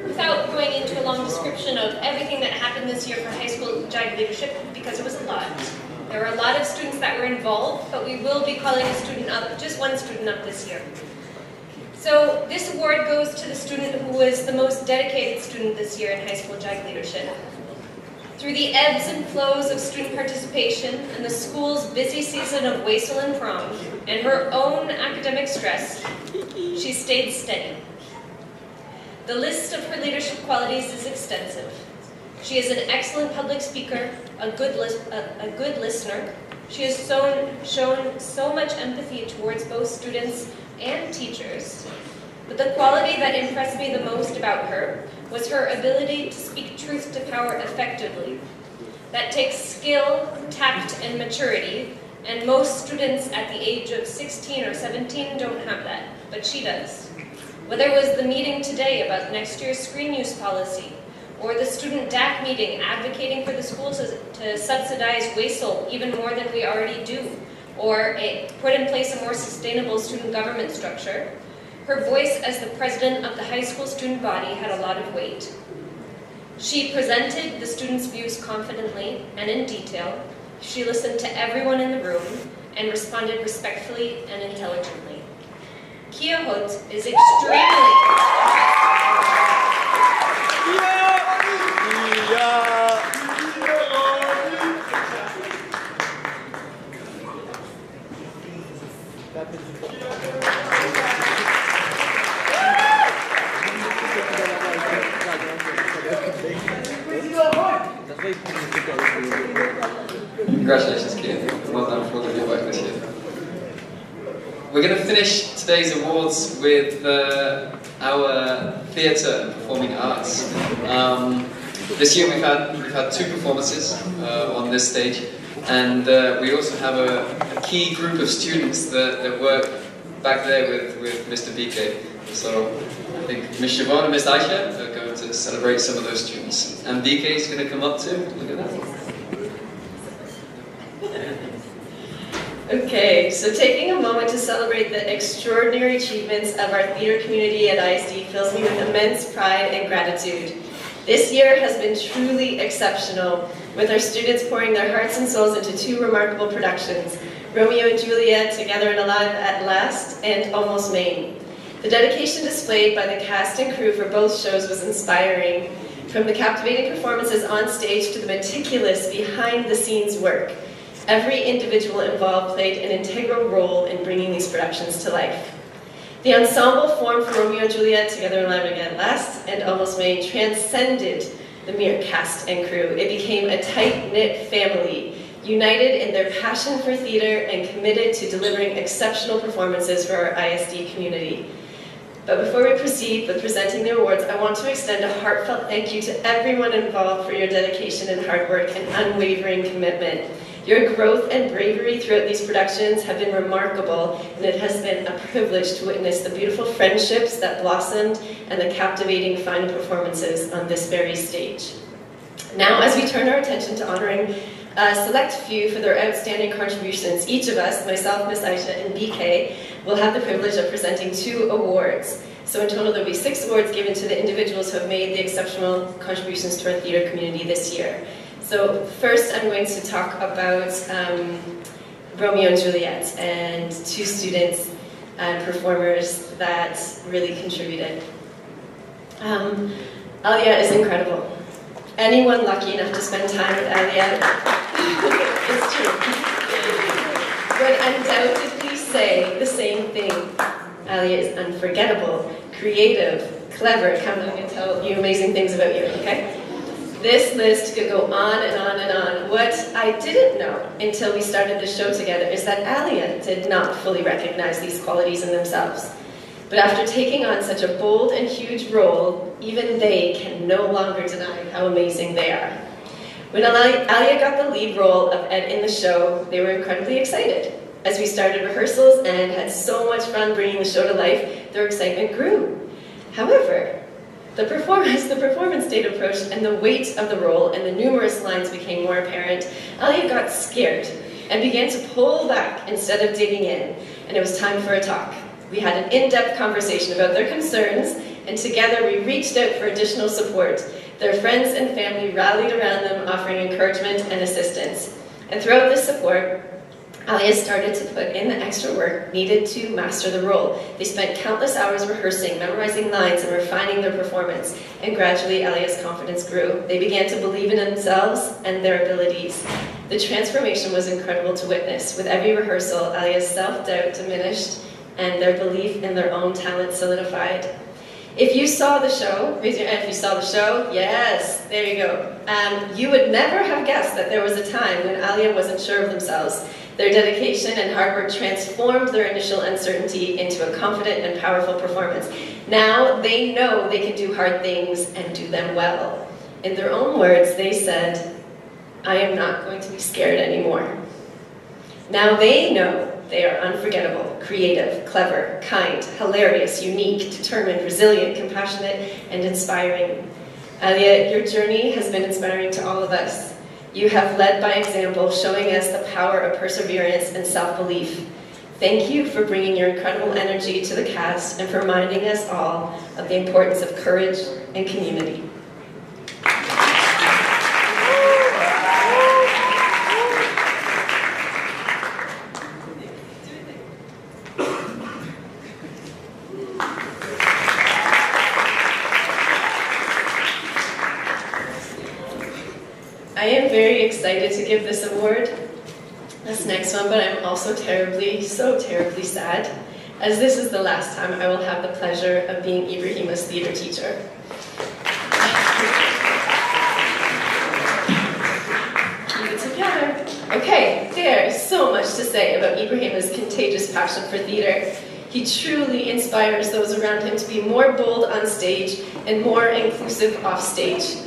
K: without going into a long description of everything that happened this year for high school JIVE leadership, because it was a lot, there were a lot of students that were involved, but we will be calling a student up, just one student up this year. So, this award goes to the student who was the most dedicated student this year in high school JIVE leadership. Through the ebbs and flows of student participation and the school's busy season of WASL and prom, and her own academic stress, she stayed steady. The list of her leadership qualities is extensive. She is an excellent public speaker, a good listener. She has shown so much empathy towards both students and teachers. But the quality that impressed me the most about her was her ability to speak truth to power effectively. That takes skill, tact, and maturity, and most students at the age of 16 or 17 don't have that, but she does. Whether it was the meeting today about next year's screen use policy, or the student DAC meeting advocating for the school to subsidize WASL even more than we already do, or put in place a more sustainable student government structure, her voice as the president of the high school student body had a lot of weight. She presented the students' views confidently and in detail. She listened to everyone in the room and responded respectfully and intelligently. Kia Hut is extremely...
D: Congratulations, Kia. Well done for all of your work this year. We're going to finish today's awards with our theatre and performing arts. This year we've had two performances on this stage, and we also have a key group of students that work back there with Mr. BK. So think Ms. Siobhan and Ms. Aisha are going to celebrate some of those students. And BK is going to come up too. Look at that.
A: Okay, so taking a moment to celebrate the extraordinary achievements of our theater community at ISD fills me with immense pride and gratitude. This year has been truly exceptional, with our students pouring their hearts and souls into two remarkable productions, Romeo and Juliet, Together and Alive at Last, and Almost Maine. The dedication displayed by the cast and crew for both shows was inspiring, from the captivating performances on stage to the meticulous behind-the-scenes work. Every individual involved played an integral role in bringing these productions to life. The ensemble formed for Romeo and Juliet, Together and Alive at Last, and Almost Maine transcended the mere cast and crew. It became a tight-knit family, united in their passion for theater and committed to delivering exceptional performances for our ISD community. But before we proceed with presenting the awards, I want to extend a heartfelt thank you to everyone involved for your dedication and hard work and unwavering commitment. Your growth and bravery throughout these productions have been remarkable, and it has been a privilege to witness the beautiful friendships that blossomed and the captivating final performances on this very stage. Now, as we turn our attention to honoring a select few for their outstanding contributions, each of us, myself, Ms. Aisha, and BK, will have the privilege of presenting 2 awards. So in total, there will be 6 awards given to the individuals who have made the exceptional contributions to our theater community this year. So first, I'm going to talk about Romeo and Juliet and 2 students and performers that really contributed. Alia is incredible. Anyone lucky enough to spend time with Alia, it's true, would undoubtedly say the same thing. Alia is unforgettable, creative, clever. Come, I'm going to tell you amazing things about you, okay? This list could go on and on and on. What I didn't know until we started the show together is that Alia did not fully recognize these qualities in themselves. But after taking on such a bold and huge role, even they can no longer deny how amazing they are. When Alia got the lead role of Ed in the show, they were incredibly excited. As we started rehearsals and had so much fun bringing the show to life, their excitement grew. However, the performance date approached and the weight of the role and the numerous lines became more apparent, Alia got scared and began to pull back instead of digging in, and it was time for a talk. We had an in-depth conversation about their concerns, and together we reached out for additional support. Their friends and family rallied around them, offering encouragement and assistance. And throughout this support, Alia started to put in the extra work needed to master the role. They spent countless hours rehearsing, memorizing lines, and refining their performance. And gradually, Alia's confidence grew. They began to believe in themselves and their abilities. The transformation was incredible to witness. With every rehearsal, Alia's self-doubt diminished, and their belief in their own talent solidified. If you saw the show, raise your hand if you saw the show. Yes, there you go. You would never have guessed that there was a time when Alia wasn't sure of themselves. Their dedication and hard work transformed their initial uncertainty into a confident and powerful performance. Now they know they can do hard things and do them well. In their own words, they said, "I am not going to be scared anymore." Now they know they are unforgettable, creative, clever, kind, hilarious, unique, determined, resilient, compassionate, and inspiring. Alia, your journey has been inspiring to all of us. You have led by example, showing us the power of perseverance and self-belief. Thank you for bringing your incredible energy to the cast and for reminding us all of the importance of courage and community. I am very excited to give this award, this next one, but I'm also so terribly sad, as this is the last time I will have the pleasure of being Ibrahima's theater teacher. Keep it together. Okay, there is so much to say about Ibrahima's contagious passion for theater. He truly inspires those around him to be more bold on stage and more inclusive off stage.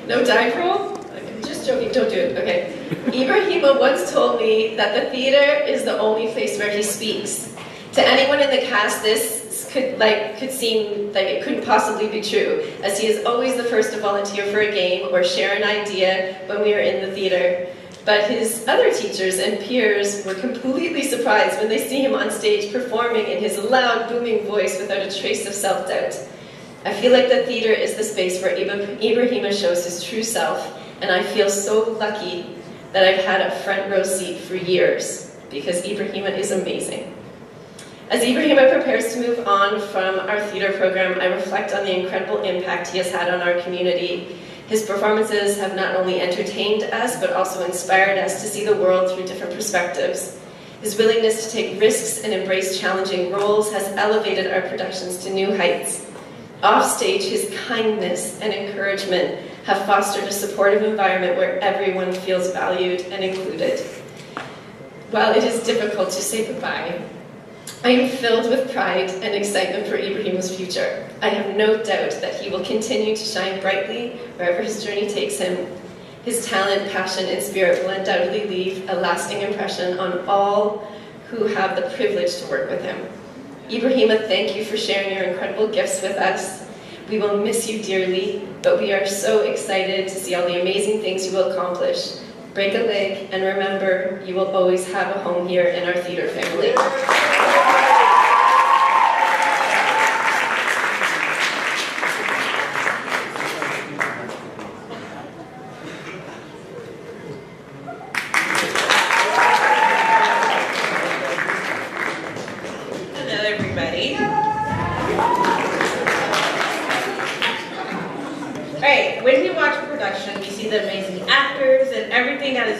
A: No dive roll? I'm just joking, don't do it, okay. Ibrahima once told me that the theater is the only place where he speaks. To anyone in the cast, this could seem like it couldn't possibly be true, as he is always the first to volunteer for a game or share an idea when we are in the theater. But his other teachers and peers were completely surprised when they see him on stage performing in his loud, booming voice without a trace of self-doubt. I feel like the theater is the space where Ibrahima shows his true self, and I feel so lucky that I've had a front row seat for years, because Ibrahima is amazing. As Ibrahima prepares to move on from our theater program, I reflect on the incredible impact he has had on our community. His performances have not only entertained us, but also inspired us to see the world through different perspectives. His willingness to take risks and embrace challenging roles has elevated our productions to new heights. Offstage, his kindness and encouragement have fostered a supportive environment where everyone feels valued and included. While it is difficult to say goodbye, I am filled with pride and excitement for Ibrahima's future. I have no doubt that he will continue to shine brightly wherever his journey takes him. His talent, passion, and spirit will undoubtedly leave a lasting impression on all who have the privilege to work with him. Ibrahima, thank you for sharing your incredible gifts with us. We will miss you dearly, but we are so excited to see all the amazing things you will accomplish. Break a leg, and remember, you will always have a home here in our theater family.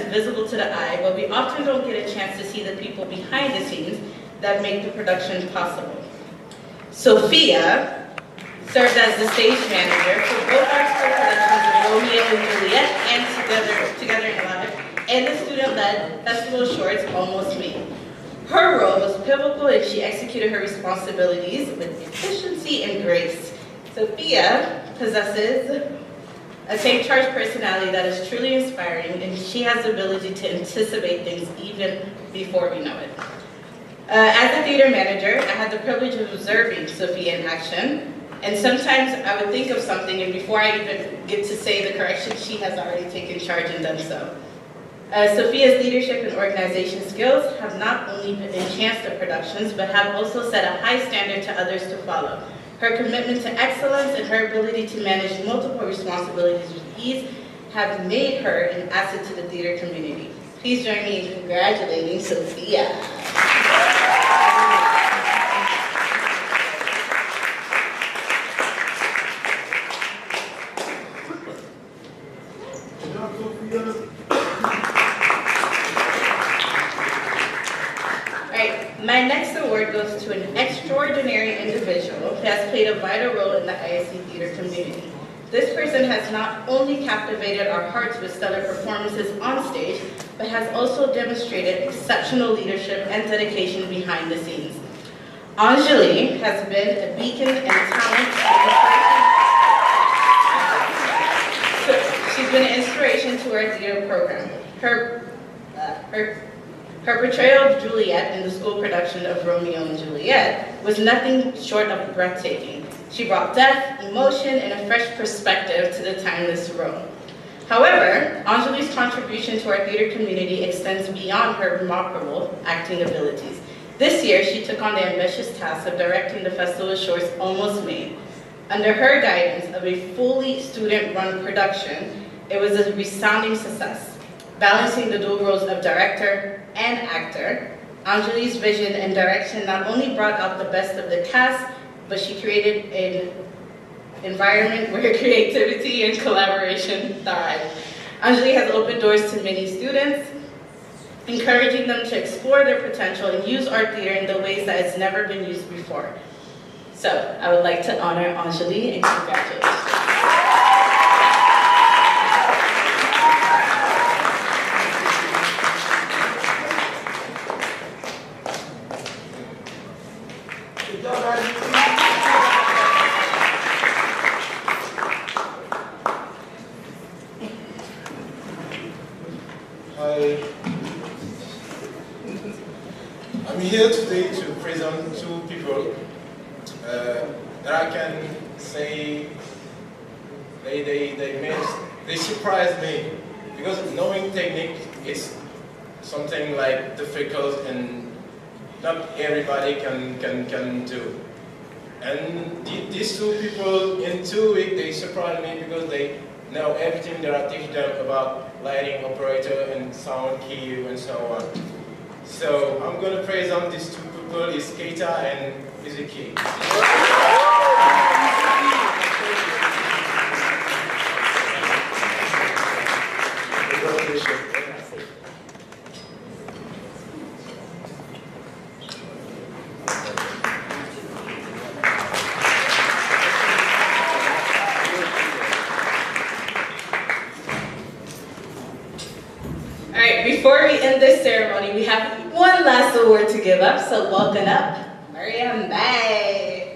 R: Visible to the eye, but we often don't get a chance to see the people behind the scenes that make the production possible. Sophia served as the stage manager for both our school productions of Romeo and Juliet and Together in Life, and the student-led festival shorts Almost Me. Her role was pivotal, and she executed her responsibilities with efficiency and grace. Sophia possesses a take-charge personality that is truly inspiring, and she has the ability to anticipate things even before we know it. As a theater manager, I had the privilege of observing Sophia in action, and sometimes I would think of something, and before I even get to say the correction, she has already taken charge and done so. Sophia's leadership and organization skills have not only enhanced the productions, but have also set a high standard to others to follow. Her commitment to excellence and her ability to manage multiple responsibilities with ease have made her an asset to the theater community. Please join me in congratulating Sophia. My next award goes to an extraordinary individual who has played a vital role in the ISC theater community. This person has not only captivated our hearts with stellar performances on stage, but has also demonstrated exceptional leadership and dedication behind the scenes. Anjali has been a beacon and talent. She's been an inspiration to our theater program. Her portrayal of Juliet in the school production of Romeo and Juliet was nothing short of breathtaking. She brought depth, emotion, and a fresh perspective to the timeless role. However, Anjali's contribution to our theater community extends beyond her remarkable acting abilities. This year, she took on the ambitious task of directing the festival shorts Almost Me. Under her guidance of a fully student-run production, it was a resounding success. Balancing the dual roles of director and actor, Anjali's vision and direction not only brought out the best of the cast, but she created an environment where creativity and collaboration thrive. Anjali has opened doors to many students, encouraging them to explore their potential and use art theater in the ways that it's never been used before. So, I would like to honor Anjali and congratulations.
L: I'm here today to present
J: they surprised me, because knowing technique is something like difficult and not everybody can do. And these two people in 2 weeks, they surprised me because they know everything that I teach them about lighting, operator, and sound, cue, and so on. So I'm going to praise on these two people, is Keita and Izuki.
C: Before we end this ceremony, we have one last award to give up, so welcome up, Maria May.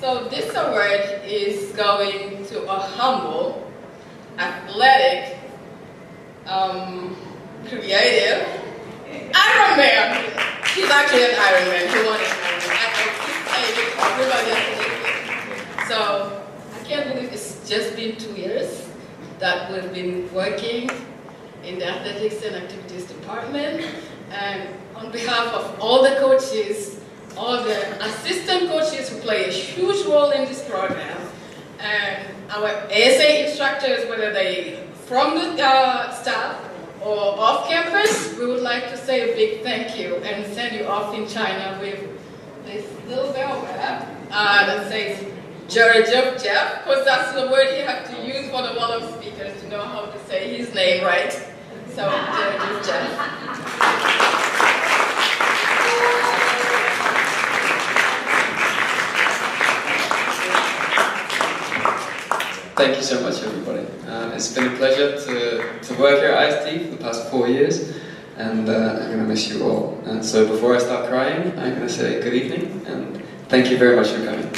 I: So this award is going to a humble, athletic, creative Iron Man. He's actually an Iron Man. He won it. Everybody else. So I can't believe it's just been 2 years that we've been working in the athletics and activities department, and on behalf of all the coaches, all the assistant coaches who play a huge role in this program, and our ASA instructors, whether they from the staff or off campus, we would like to say a big thank you and send you off in China with this little bell that says Jeff, because that's the word you have to use for the wall of speakers to know how to say his name right. So, Jeff.
D: Thank you so much, everybody. It's been a pleasure to work here at ISD for the past 4 years, and I'm going to miss you all. And so before I start crying, I'm going to say good evening, and thank you very much for coming.